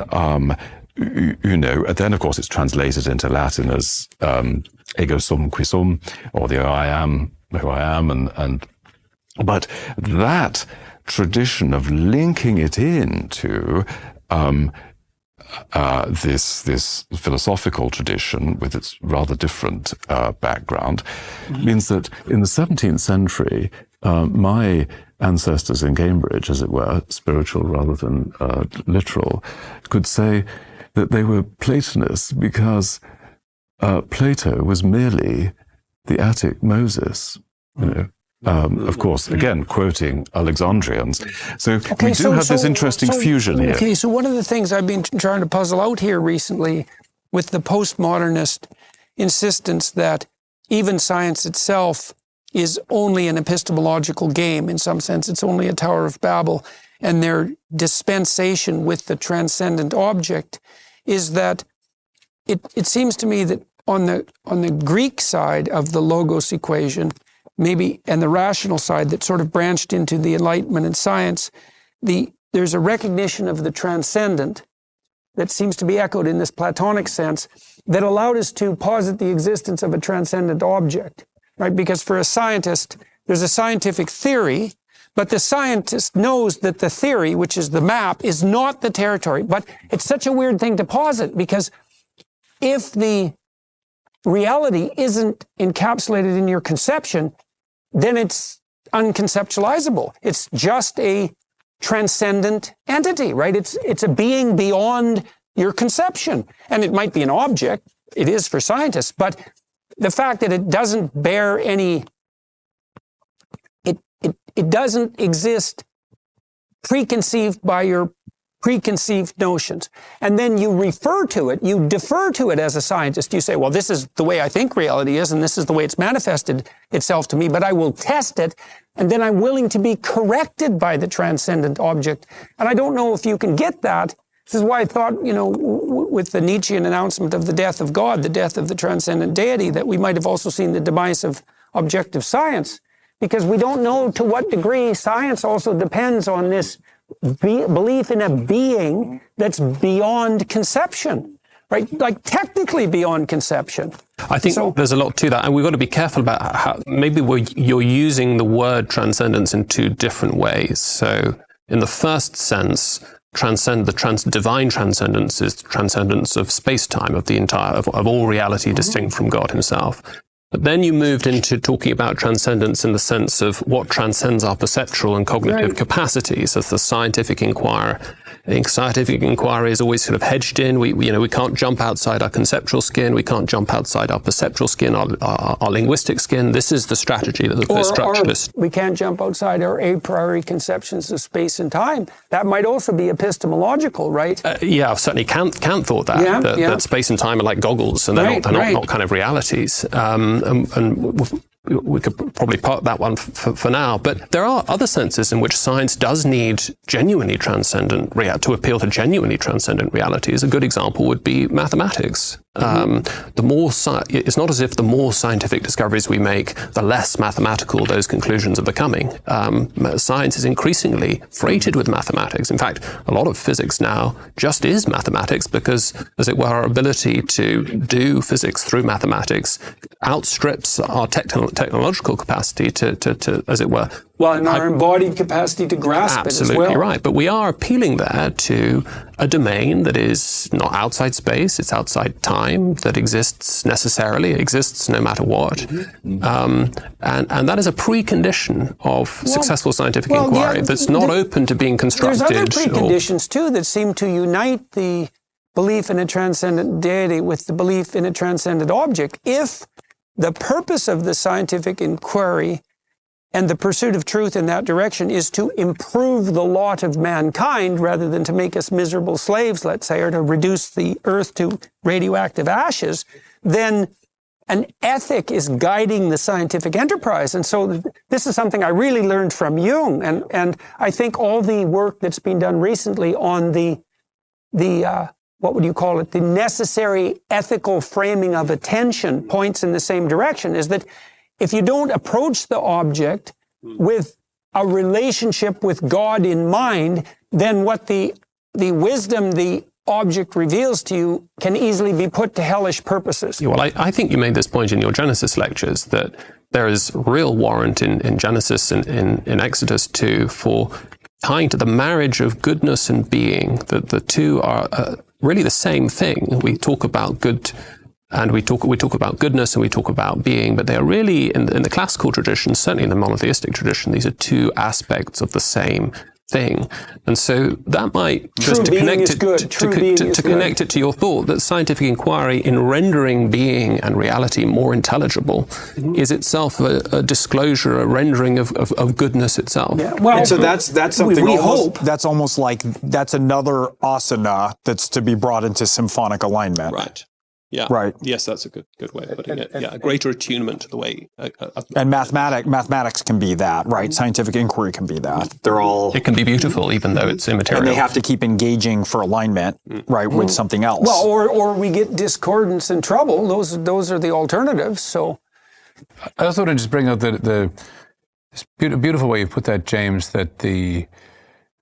of course it's translated into Latin as ego sum qui sum, or the I am who I am, but that tradition of linking it into this philosophical tradition with its rather different background means that in the 17th century, my ancestors in Cambridge, as it were, spiritual rather than literal, could say that they were Platonists because Plato was merely the Attic Moses, of course, again, quoting Alexandrians. So we do have this interesting fusion here. Okay, so one of the things I've been trying to puzzle out here recently with the postmodernist insistence that even science itself is only an epistemological game. In some sense, it's only a Tower of Babel, and their dispensation with the transcendent object is that it seems to me that on the Greek side of the logos equation, maybe, and the rational side that sort of branched into the Enlightenment and science, there's a recognition of the transcendent that seems to be echoed in this Platonic sense that allowed us to posit the existence of a transcendent object, right? Because for a scientist, there's a scientific theory, but the scientist knows that the theory, which is the map, is not the territory. But it's such a weird thing to posit, because if the reality isn't encapsulated in your conception, then it's unconceptualizable. It's just a transcendent entity, right? It's a being beyond your conception. And it might be an object, it is for scientists, but the fact that it doesn't bear any, it doesn't exist preconceived by your preconceived notions. And then you refer to it, you defer to it as a scientist. You say, well, this is the way I think reality is, and this is the way it's manifested itself to me, but I will test it, and then I'm willing to be corrected by the transcendent object. And I don't know if you can get that. This is why I thought, with the Nietzschean announcement of the death of God, the death of the transcendent deity, that we might have also seen the demise of objective science, because we don't know to what degree science also depends on this belief in a being that's beyond conception, right? Like technically beyond conception. I think there's a lot to that, and we've got to be careful about how maybe you're using the word transcendence in two different ways. So in the first sense, divine transcendence is transcendence of space-time, of all reality distinct from God himself. But then you moved into talking about transcendence in the sense of what transcends our perceptual and cognitive capacities as the scientific inquirer. I think scientific inquiry is always sort of hedged in. We can't jump outside our conceptual skin. We can't jump outside our perceptual skin, our linguistic skin. This is the strategy that the post-structuralist... We can't jump outside our a priori conceptions of space and time. That might also be epistemological, right? Yeah, certainly Kant thought that, that space and time are like goggles, and they're not kind of realities. And we could probably park that one for now. But there are other senses in which science does need genuinely transcendent to appeal to genuinely transcendent realities. A good example would be mathematics. It's not as if the more scientific discoveries we make, the less mathematical those conclusions are becoming. Science is increasingly freighted with mathematics. In fact, a lot of physics now just is mathematics because, as it were, our ability to do physics through mathematics outstrips our technological capacity to, as it were, well, and our embodied capacity to grasp it as well. Absolutely right. But we are appealing there to a domain that is not outside space, it's outside time, that exists necessarily, exists no matter what. And that is a precondition of successful scientific inquiry that's not open to being constructed. There's other preconditions, too, that seem to unite the belief in a transcendent deity with the belief in a transcendent object. If the purpose of the scientific inquiry and the pursuit of truth in that direction is to improve the lot of mankind rather than to make us miserable slaves, let's say, or to reduce the earth to radioactive ashes, then an ethic is guiding the scientific enterprise. And so this is something I really learned from Jung. And I think all the work that's been done recently on the what would you call it, the necessary ethical framing of attention points in the same direction, is that if you don't approach the object with a relationship with God in mind, then what the wisdom the object reveals to you can easily be put to hellish purposes. Yeah, well, I think you made this point in your Genesis lectures, that there is real warrant in Genesis and in Exodus 2 for tying to the marriage of goodness and being, that the two are really the same thing. We talk about good, and we talk about goodness, and we talk about being, but they are really, in the classical tradition, certainly in the monotheistic tradition, these are two aspects of the same thing. And so that might, just to connect it to your thought, that scientific inquiry in rendering being and reality more intelligible is itself a disclosure, a rendering of goodness itself. Yeah. Well, and so that's something we hope. That's almost like that's another asana that's to be brought into symphonic alignment. Right. Yeah. Right. Yes, that's a good way of putting it. Yeah, a greater attunement to the way. And mathematics can be that, right? Scientific inquiry can be that. They're all. It can be beautiful, even though it's immaterial. And they have to keep engaging for alignment, right, with something else. Well, or we get discordance and trouble. Those are the alternatives. So. I also want to just bring out this beautiful way you put that, James. That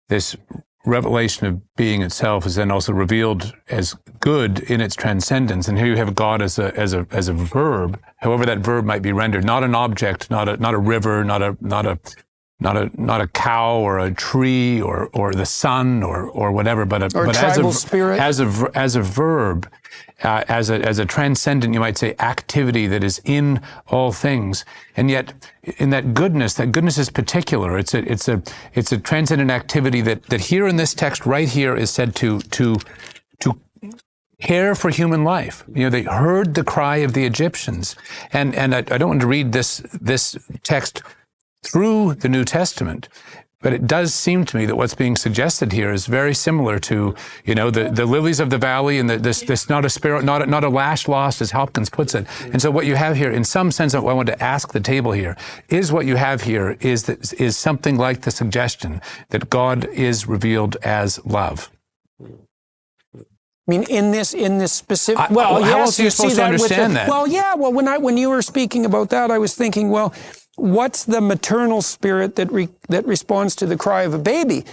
this revelation of being itself is then also revealed as good in its transcendence. And here you have God as a verb, however that verb might be rendered, not an object, not a river, not a cow or a tree or the sun or whatever, but as a verb, as a transcendent, you might say, activity that is in all things. And yet, in that goodness is particular. It's a transcendent activity that here in this text right here is said to care for human life. You know, they heard the cry of the Egyptians, and I don't want to read this text through the New Testament, but it does seem to me that what's being suggested here is very similar to, you know, the lilies of the valley and this not a sparrow, not a lash lost, as Hopkins puts it. And so what you have here, in some sense, what I want to ask the table here is what you have here is something like the suggestion that God is revealed as love. I mean, in this specific. How else are you supposed to understand that? Well, yeah. Well, when you were speaking about that, I was thinking, well, what's the maternal spirit that responds to the cry of a baby?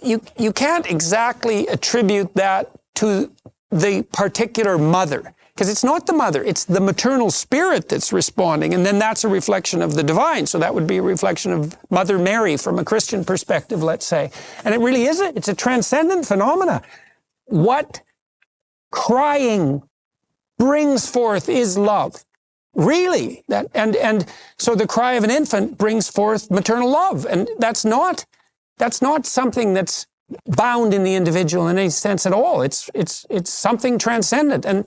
You can't exactly attribute that to the particular mother. Because it's not the mother, it's the maternal spirit that's responding, and then that's a reflection of the divine. So that would be a reflection of Mother Mary from a Christian perspective, let's say. And it really is it's a transcendent phenomena. What crying brings forth is love. Really. And so the cry of an infant brings forth maternal love. And that's not something that's bound in the individual in any sense at all. It's something transcendent. And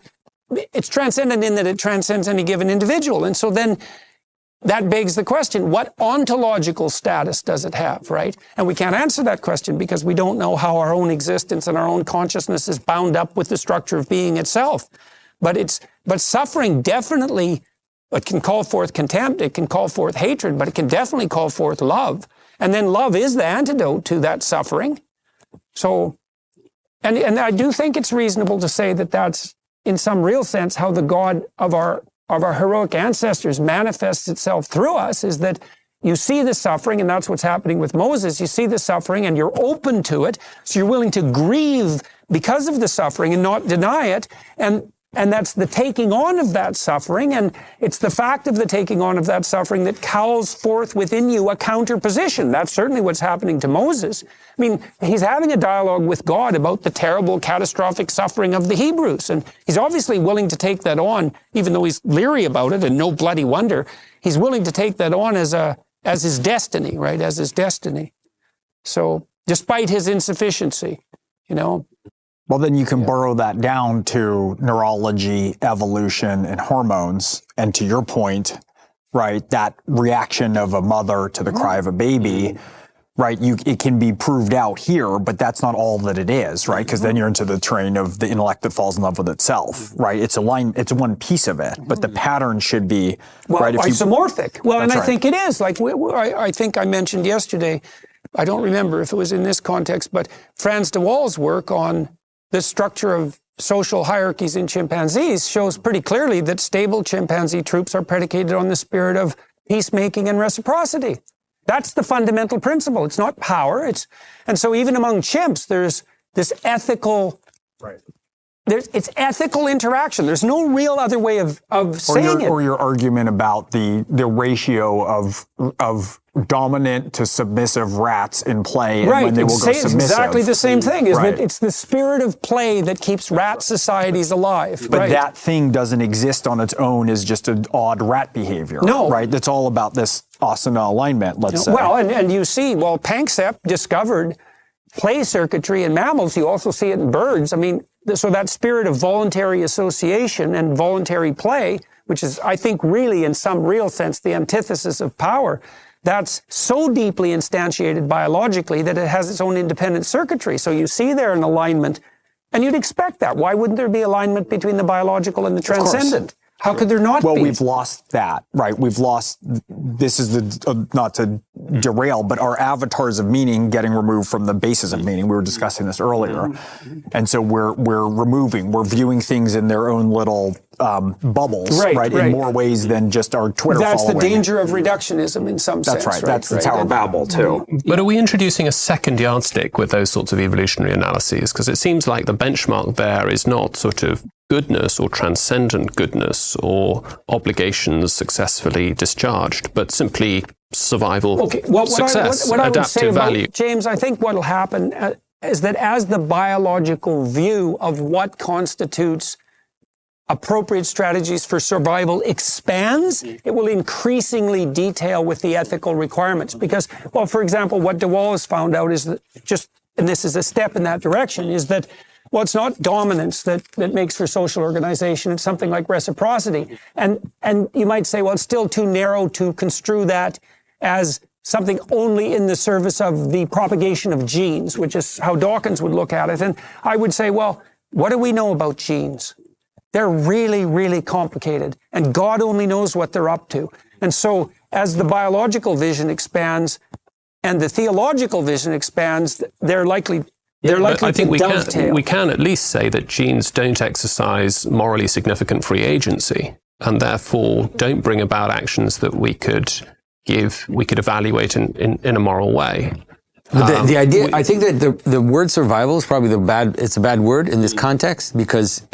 it's transcendent in that it transcends any given individual. And so then that begs the question, what ontological status does it have, right? And we can't answer that question because we don't know how our own existence and our own consciousness is bound up with the structure of being itself. But suffering definitely, it can call forth contempt, it can call forth hatred, but it can definitely call forth love. And then love is the antidote to that suffering. So, and I do think it's reasonable to say that that's, in some real sense, how the God of our heroic ancestors manifests itself through us, is that you see the suffering, and that's what's happening with Moses. You see the suffering and you're open to it, so you're willing to grieve because of the suffering and not deny it, and that's the taking on of that suffering, and it's the fact of the taking on of that suffering that calls forth within you a counterposition. That's certainly what's happening to Moses. I mean, he's having a dialogue with God about the terrible, catastrophic suffering of the Hebrews, and he's obviously willing to take that on, even though he's leery about it, and no bloody wonder. He's willing to take that on as his destiny, right? As his destiny. So, despite his insufficiency, you know. Well, then you can borrow that down to neurology, evolution, and hormones. And to your point, right, that reaction of a mother to the cry of a baby, right, it can be proved out here, but that's not all that it is, right? Because then you're into the train of the intellect that falls in love with itself, right? It's one piece of it, but the pattern should be, right? Isomorphic. Well, and I right. think it is. Like I think I mentioned yesterday, I don't remember if it was in this context, but Frans de Waal's work on the structure of social hierarchies in chimpanzees shows pretty clearly that stable chimpanzee troops are predicated on the spirit of peacemaking and reciprocity. That's the fundamental principle. It's not power. And so even among chimps, there's this ethical, it's ethical interaction. There's no real other way of saying it. Or your argument about the ratio of dominant to submissive rats in play, and when they will go submissive. It's exactly the same thing, isn't it? It's the spirit of play that keeps rat societies alive. But that thing doesn't exist on its own as just an odd rat behavior. No. Right? That's all about this asana alignment, let's say. Well, and you see, Panksepp discovered play circuitry in mammals. You also see it in birds. I mean, so that spirit of voluntary association and voluntary play, which is, I think, really, in some real sense, the antithesis of power, that's so deeply instantiated biologically that it has its own independent circuitry. So you see there an alignment, and you'd expect that. Why wouldn't there be alignment between the biological and the transcendent? How could there not be? Well, we've lost that, right? We've lost, this is not to derail, but our avatars of meaning getting removed from the basis of meaning. We were discussing this earlier. And so we're viewing things in their own little bubbles, right? In more ways than just our Twitter following. That's the danger of reductionism in some sense. That's right. That's the Tower of Babel, too. But are we introducing a second yardstick with those sorts of evolutionary analyses? Because it seems like the benchmark there is not sort of goodness or transcendent goodness or obligations successfully discharged, but simply survival, success, what I would adaptive say about, value. James, I think what will happen is that as the biological view of what constitutes appropriate strategies for survival expands, it will increasingly detail with the ethical requirements. Because, well, for example, what de Waal has found out is that and this is a step in that direction, is that well, it's not dominance that makes for social organization. It's something like reciprocity. And you might say, well, it's still too narrow to construe that as something only in the service of the propagation of genes, which is how Dawkins would look at it. And I would say, well, what do we know about genes? They're really, really complicated, and God only knows what they're up to. And so as the biological vision expands and the theological vision expands, they're likely But I think dovetail. we can at least say that genes don't exercise morally significant free agency, and therefore don't bring about actions that we could evaluate in a moral way. But the idea, I think that the word survival is probably it's a bad word in this context, because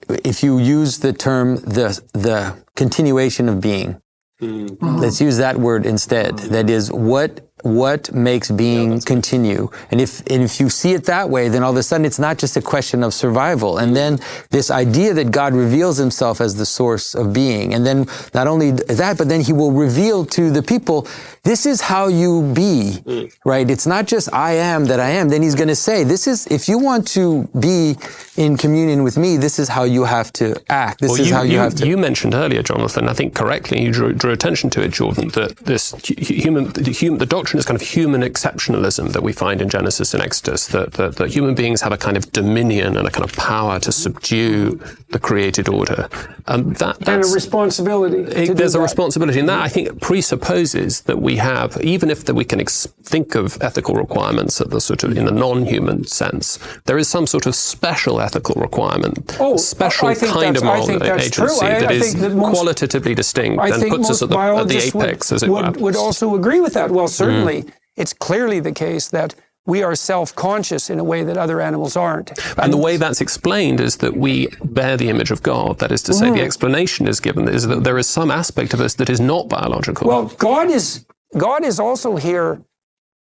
if you use the term the continuation of being, let's use that word instead. That is, what makes being continue? And if you see it that way, then all of a sudden it's not just a question of survival. And then this idea that God reveals himself as the source of being. And then not only that, but then he will reveal to the people, this is how you be, right? It's not just I am that I am. Then he's going to say, this is, if you want to be in communion with me, this is how you have to act. This is how you have to. You mentioned earlier, Jonathan, I think correctly, you drew attention to it, Jordan, that the doctrine is kind of human exceptionalism that we find in Genesis and Exodus, that human beings have a kind of dominion and a kind of power to subdue the created order. And a responsibility. There's a responsibility, and that I think presupposes that we have, even if we can think of ethical requirements at the sort of in the non-human sense, there is some sort of special ethical requirement, special kind of moral agency that is qualitatively distinct and puts us at the apex, as it were. Would also agree with that. Well, certainly, it's clearly the case that we are self-conscious in a way that other animals aren't. And the way that's explained is that we bear the image of God. That is to say, the explanation is given is that there is some aspect of us that is not biological. Well, God is also here.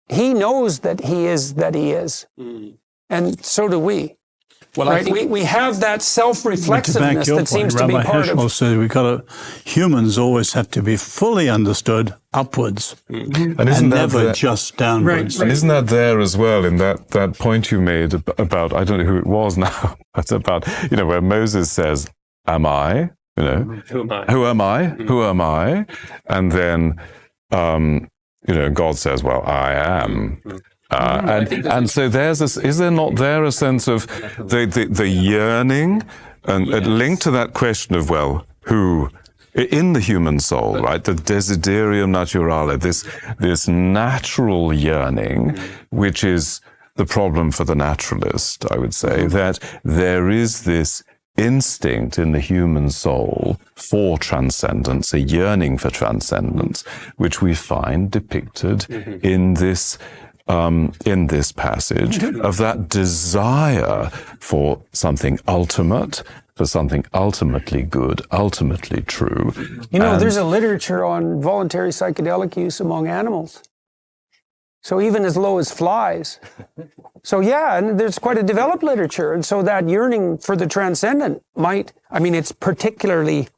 He knows that he is that he is. And so do we. Well, right? We have that self-reflexiveness that seems to be part of. So humans always have to be fully understood upwards, and never just downwards. Right. And isn't that there as well in that point you made about, I don't know who it was now, but about, where Moses says, am I? Who am I? Who am I? Who am I? And then, God says, well, I am. And so is there not there a sense of the yearning and linked to that question of, well, who in the human soul, right? The desiderium naturale, this natural yearning, which is the problem for the naturalist, I would say, that there is this instinct in the human soul for transcendence, a yearning for transcendence, which we find depicted in this passage of that desire for something ultimate, for something ultimately good, ultimately true. There's a literature on voluntary psychedelic use among animals. So even as low as flies. So and there's quite a developed literature. And so that yearning for the transcendent it's particularly,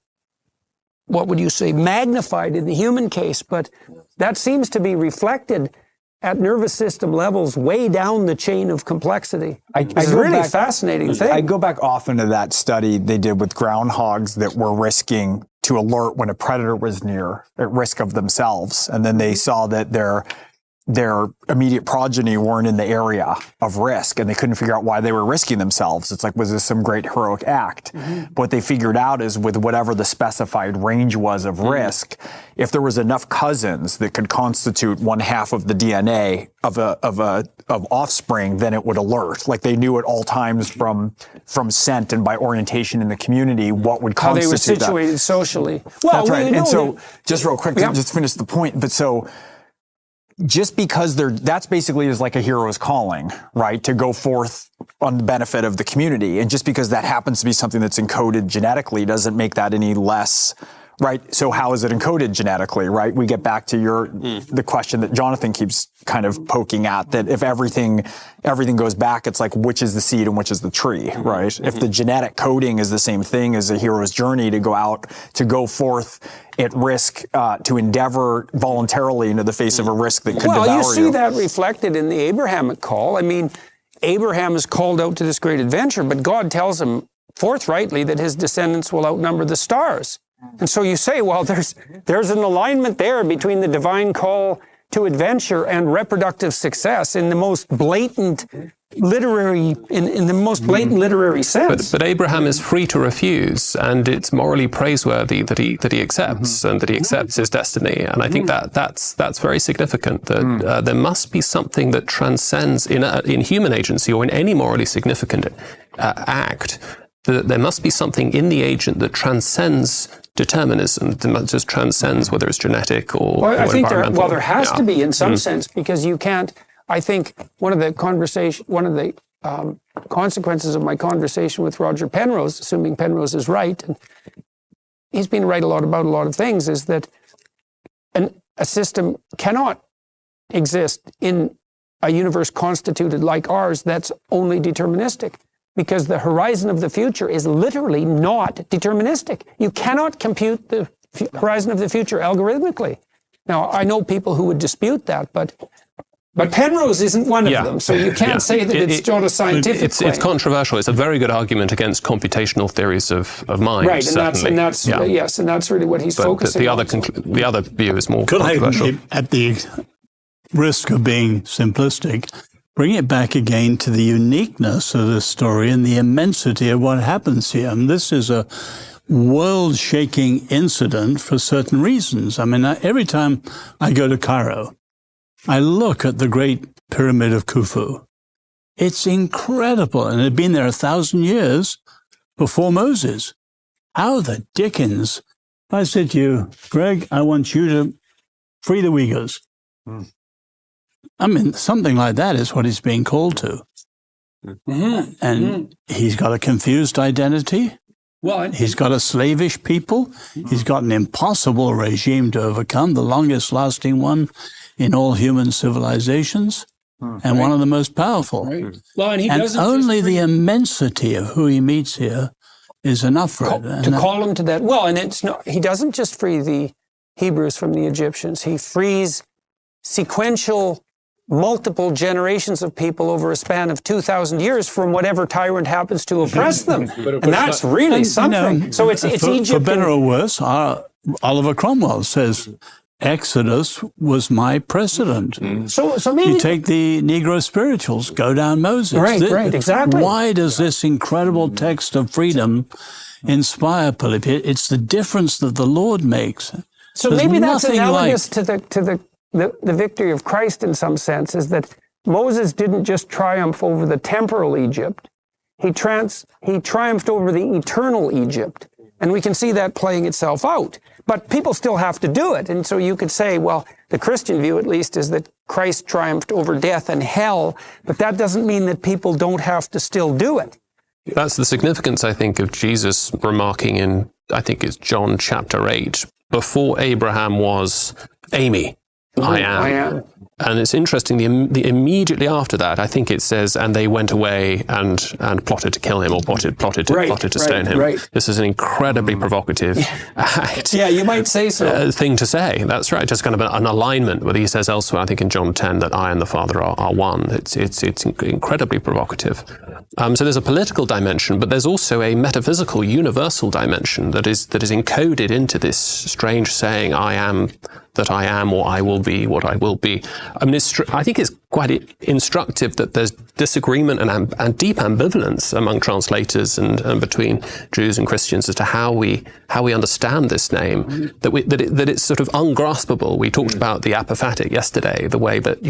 what would you say, magnified in the human case, but that seems to be reflected at nervous system levels way down the chain of complexity. It's a really fascinating thing. I go back often to that study they did with groundhogs that were risking to alert when a predator was near, at risk of themselves. And then they saw that their immediate progeny weren't in the area of risk, and they couldn't figure out why they were risking themselves. It's like, was this some great heroic act? But what they figured out is with whatever the specified range was of risk, if there was enough cousins that could constitute 1/2 of the DNA of offspring, then it would alert. Like they knew at all times from scent and by orientation in the community what would constitute how they were situated that. Socially. Well, that's right. And so, just real quick, just finish the point. But so, just because that's basically is like a hero's calling, right? To go forth on the benefit of the community. And just because that happens to be something that's encoded genetically doesn't make that any less, right? So how is it encoded genetically, right? We get back to the question that Jonathan keeps kind of poking at, that if everything goes back, it's like, which is the seed and which is the tree, right? If the genetic coding is the same thing as a hero's journey to go forth at risk, to endeavor voluntarily into the face of a risk that could devour you. Well, you see that reflected in the Abrahamic call. I mean, Abraham is called out to this great adventure, but God tells him forthrightly that his descendants will outnumber the stars. And so you say, well, there's an alignment there between the divine call to adventure and reproductive success in the most blatant literary sense. But Abraham is free to refuse, and it's morally praiseworthy that he accepts, and that he accepts his destiny. And I think that's very significant. That there must be something that transcends in human agency or in any morally significant act. There must be something in the agent that transcends determinism, that just transcends whether it's genetic or environmental. There has to be in some sense, because you can't. I think one of the consequences of my conversation with Roger Penrose, assuming Penrose is right, and he's been right about a lot of things, is that a system cannot exist in a universe constituted like ours that's only deterministic, because the horizon of the future is literally not deterministic. You cannot compute the horizon of the future algorithmically. Now, I know people who would dispute that, but Penrose isn't one of them, so you can't say that it's not a scientific claim. It's controversial. It's a very good argument against computational theories of mind. Right, and that's really what he's focusing on. The other view is more Could controversial. I, at the risk of being simplistic, bring it back again to the uniqueness of this story and the immensity of what happens here? And this is a world-shaking incident for certain reasons. I mean, every time I go to Cairo, I look at the Great Pyramid of Khufu. It's incredible, and it had been there 1,000 years before Moses. How the dickens? If I said to you, Greg, I want you to free the Uyghurs. I mean, something like that is what he's being called to. And he's got a confused identity. Well, he's got a slavish people. He's got an impossible regime to overcome, the longest lasting one in all human civilizations, and one of the most powerful. Right. Well, and only the immensity of who he meets here is enough for it. To call him to that. Well, and it's not, he doesn't just free the Hebrews from the Egyptians. He frees sequential, multiple generations of people over a span of 2,000 years from whatever tyrant happens to oppress them. And that's really something. You know, so it's Egypt. For better or worse, Oliver Cromwell says, Exodus was my precedent. So maybe you take the Negro spirituals, go down Moses. Right, exactly. Why does this incredible text of freedom inspire people? It's the difference that the Lord makes. So There's maybe that's nothing analogous to the victory of Christ in some sense, is that Moses didn't just triumph over the temporal Egypt. He triumphed over the eternal Egypt. And we can see that playing itself out. But people still have to do it. And so you could say, well, the Christian view at least is that Christ triumphed over death and hell, but that doesn't mean that people don't have to still do it. That's the significance, I think, of Jesus remarking in, I think it's John chapter 8, before Abraham was Amy, I am. And it's interesting, the immediately after that, I think it says, and they went away and plotted to kill him, or plotted to stone him. Right. This is an incredibly provocative act. Yeah, you might say so. Thing to say. That's right. Just kind of an alignment. Whether he says elsewhere, I think in John 10, that I and the Father are one. It's incredibly provocative. So there's a political dimension, but there's also a metaphysical, universal dimension that is encoded into this strange saying, I am that I am, or I will be what I will be. I mean, I think it's quite instructive that there's disagreement and deep ambivalence among translators and between Jews and Christians as to how we understand this name. That it's sort of ungraspable. We talked about the apophatic yesterday, the way that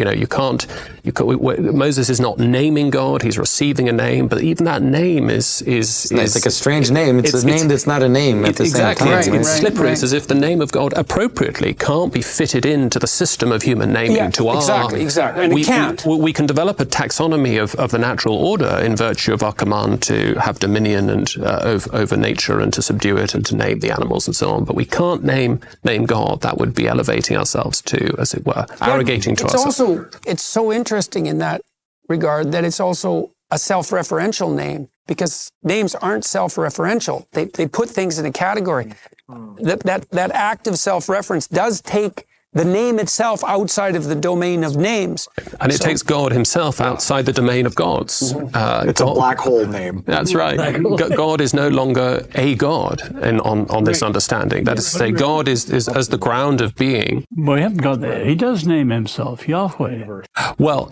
Moses is not naming God; he's receiving a name, but even that name is it's like a strange name. It's a name that's not a name at the same time. It's slippery. It's as if the name of God appropriately can't be fitted into the system of human naming to our. Exactly. And it can't. We can develop a taxonomy of the natural order in virtue of our command to have dominion and over nature and to subdue it and to name the animals and so on. But we can't name God. That would be elevating ourselves to, as it were, arrogating to ourselves. It's so interesting in that regard that it's also a self-referential name, because names aren't self-referential. They put things in a category. That act of self-reference does take the name itself outside of the domain of names. And it takes God himself outside the domain of gods. It's a black hole name. That's right. God is no longer a God on this understanding. That is to say, God is as the ground of being. Well, we haven't got there. He does name himself Yahweh. Well,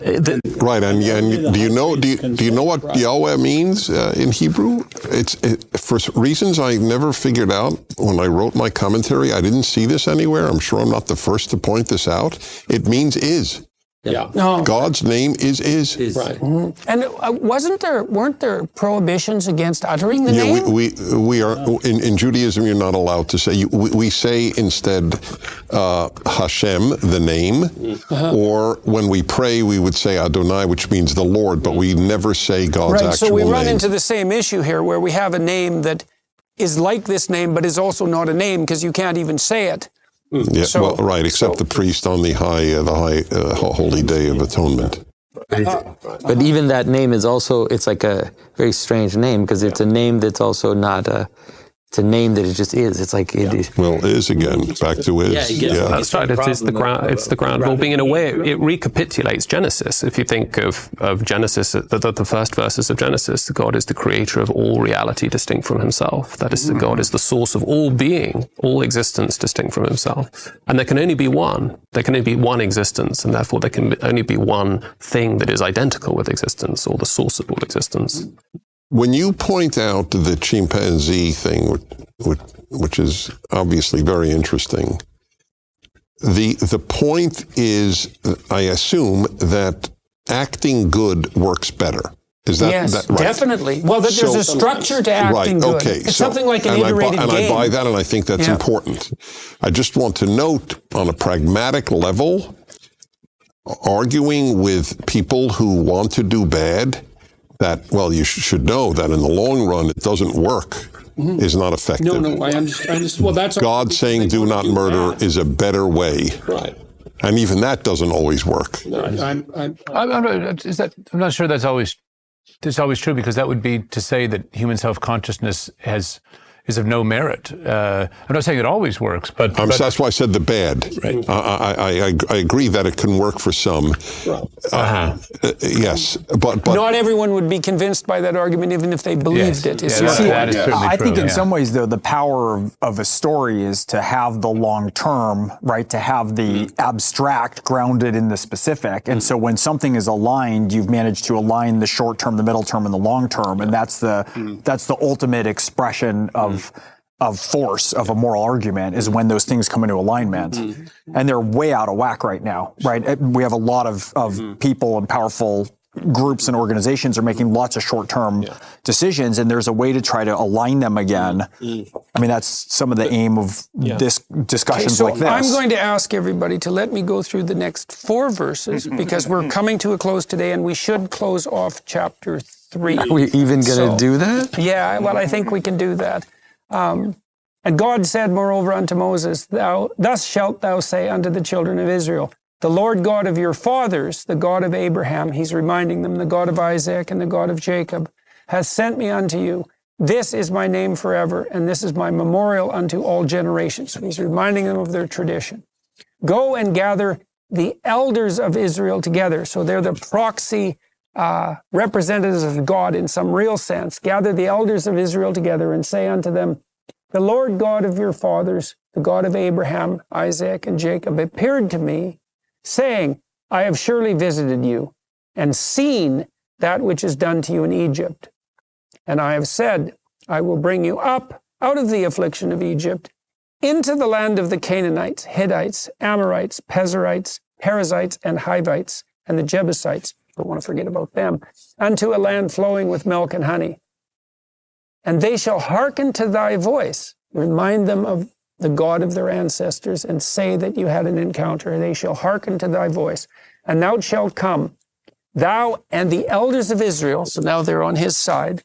right. And do you know what Yahweh means in Hebrew? It's for reasons I never figured out when I wrote my commentary. I didn't see this anywhere. I'm sure I'm not the first to point this out. It means is. Yeah. No. God's name is. Right. And weren't there prohibitions against uttering the Yeah, name? we are in Judaism. You're not allowed to say. We say instead Hashem, the name, or when we pray, we would say Adonai, which means the Lord, but we never say God's Right, actual so we name. run into the same issue here, where we have a name that is like this name, but is also not a name because you can't even say it. Yeah, So- well, right, except the priest on the high holy day of atonement. But even that name is also, it's like a very strange name because it's a name that's also not it's a name that it just is. It's like it is. Well, is again, back to is. That's right. It's the ground rule. Being in a way, it recapitulates Genesis. If you think of Genesis, the first verses of Genesis, God is the creator of all reality distinct from himself. That is, God is the source of all being, all existence distinct from himself. And there can only be one. There can only be one existence, and therefore there can only be one thing that is identical with existence, or the source of all existence. When you point out the chimpanzee thing, which is obviously very interesting, the point is, I assume, that acting good works better. Is that, Yes, that right? definitely. Well, there's a structure to acting good. Okay. It's something like an iterated and game. I buy that, and I think that's important. I just want to note, on a pragmatic level, arguing with people who want to do bad, that, well, you should know that in the long run it doesn't work, is not effective. No, I understand. Well, that's God saying do not murder is a better way. Right. And even that doesn't always work. I'm I'm not sure that's always true, because that would be to say that human self-consciousness is of no merit. I'm not saying it always works, but that's why I said the bad. Right. I agree that it can work for some. Yes, but Not everyone would be convinced by that argument, even if they believed it. Is your See, point. that is certainly I think true, in yeah. some ways, though, the power of a story is to have the long term, right? To have the abstract grounded in the specific. And so when something is aligned, you've managed to align the short term, the middle term, and the long term. And that's the ultimate expression of force of a moral argument, is when those things come into alignment. And they're way out of whack right now, right? We have a lot of people and powerful groups and organizations are making lots of short-term decisions, and there's a way to try to align them again. I mean, that's some of the aim of this discussions So like this. I'm going to ask everybody to let me go through the next 4 verses, because we're coming to a close today, and we should close off chapter 3. Are we even going to do that? Yeah, well, I think we can do that. And God said, moreover, unto Moses, thus shalt thou say unto the children of Israel, the Lord God of your fathers, the God of Abraham, he's reminding them, the God of Isaac and the God of Jacob, hath sent me unto you. This is my name forever, and this is my memorial unto all generations. So he's reminding them of their tradition. Go and gather the elders of Israel together. So they're the proxy representatives of God in some real sense. Gather the elders of Israel together and say unto them, the Lord God of your fathers, the God of Abraham, Isaac, and Jacob, appeared to me, saying, I have surely visited you and seen that which is done to you in Egypt. And I have said, I will bring you up out of the affliction of Egypt into the land of the Canaanites, Hittites, Amorites, Perizzites, and Hivites, and the Jebusites. Don't want to forget about them, unto a land flowing with milk and honey. And they shall hearken to thy voice. Remind them of the God of their ancestors, and say that you had an encounter. They shall hearken to thy voice. And thou shalt come, thou and the elders of Israel, so now they're on his side,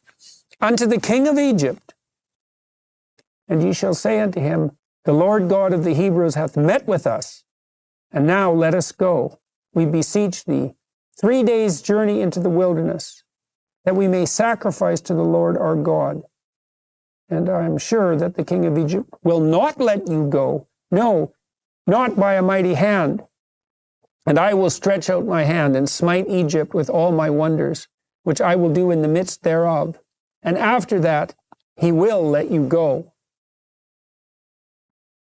unto the king of Egypt. And ye shall say unto him, the Lord God of the Hebrews hath met with us. And now let us go, we beseech thee, 3 days' journey into the wilderness, that we may sacrifice to the Lord our God. And I am sure that the king of Egypt will not let you go, no, not by a mighty hand. And I will stretch out my hand and smite Egypt with all my wonders, which I will do in the midst thereof. And after that, he will let you go.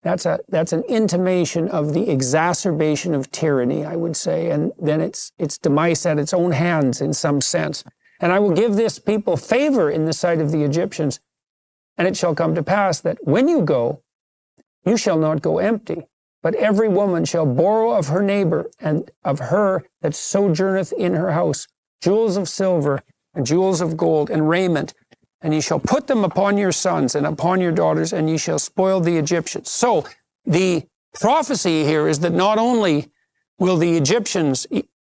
That's an intimation of the exacerbation of tyranny, I would say. And then it's demise at its own hands in some sense. And I will give this people favor in the sight of the Egyptians. And it shall come to pass that when you go, you shall not go empty. But every woman shall borrow of her neighbor and of her that sojourneth in her house jewels of silver and jewels of gold and raiment, and ye shall put them upon your sons and upon your daughters, and ye shall spoil the Egyptians. So the prophecy here is that not only will the Egyptians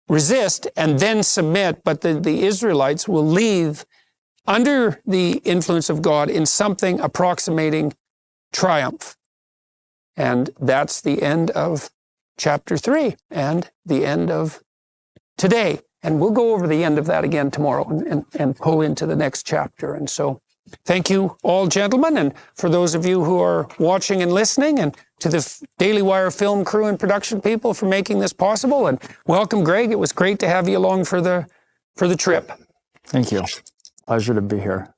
resist and then submit, but the Israelites will leave under the influence of God in something approximating triumph. And that's the end of chapter 3 and the end of today. And we'll go over the end of that again tomorrow and pull into the next chapter. And so thank you all, gentlemen, and for those of you who are watching and listening, and to the Daily Wire film crew and production people for making this possible. And welcome, Greg. It was great to have you along for the trip. Thank you. Pleasure to be here.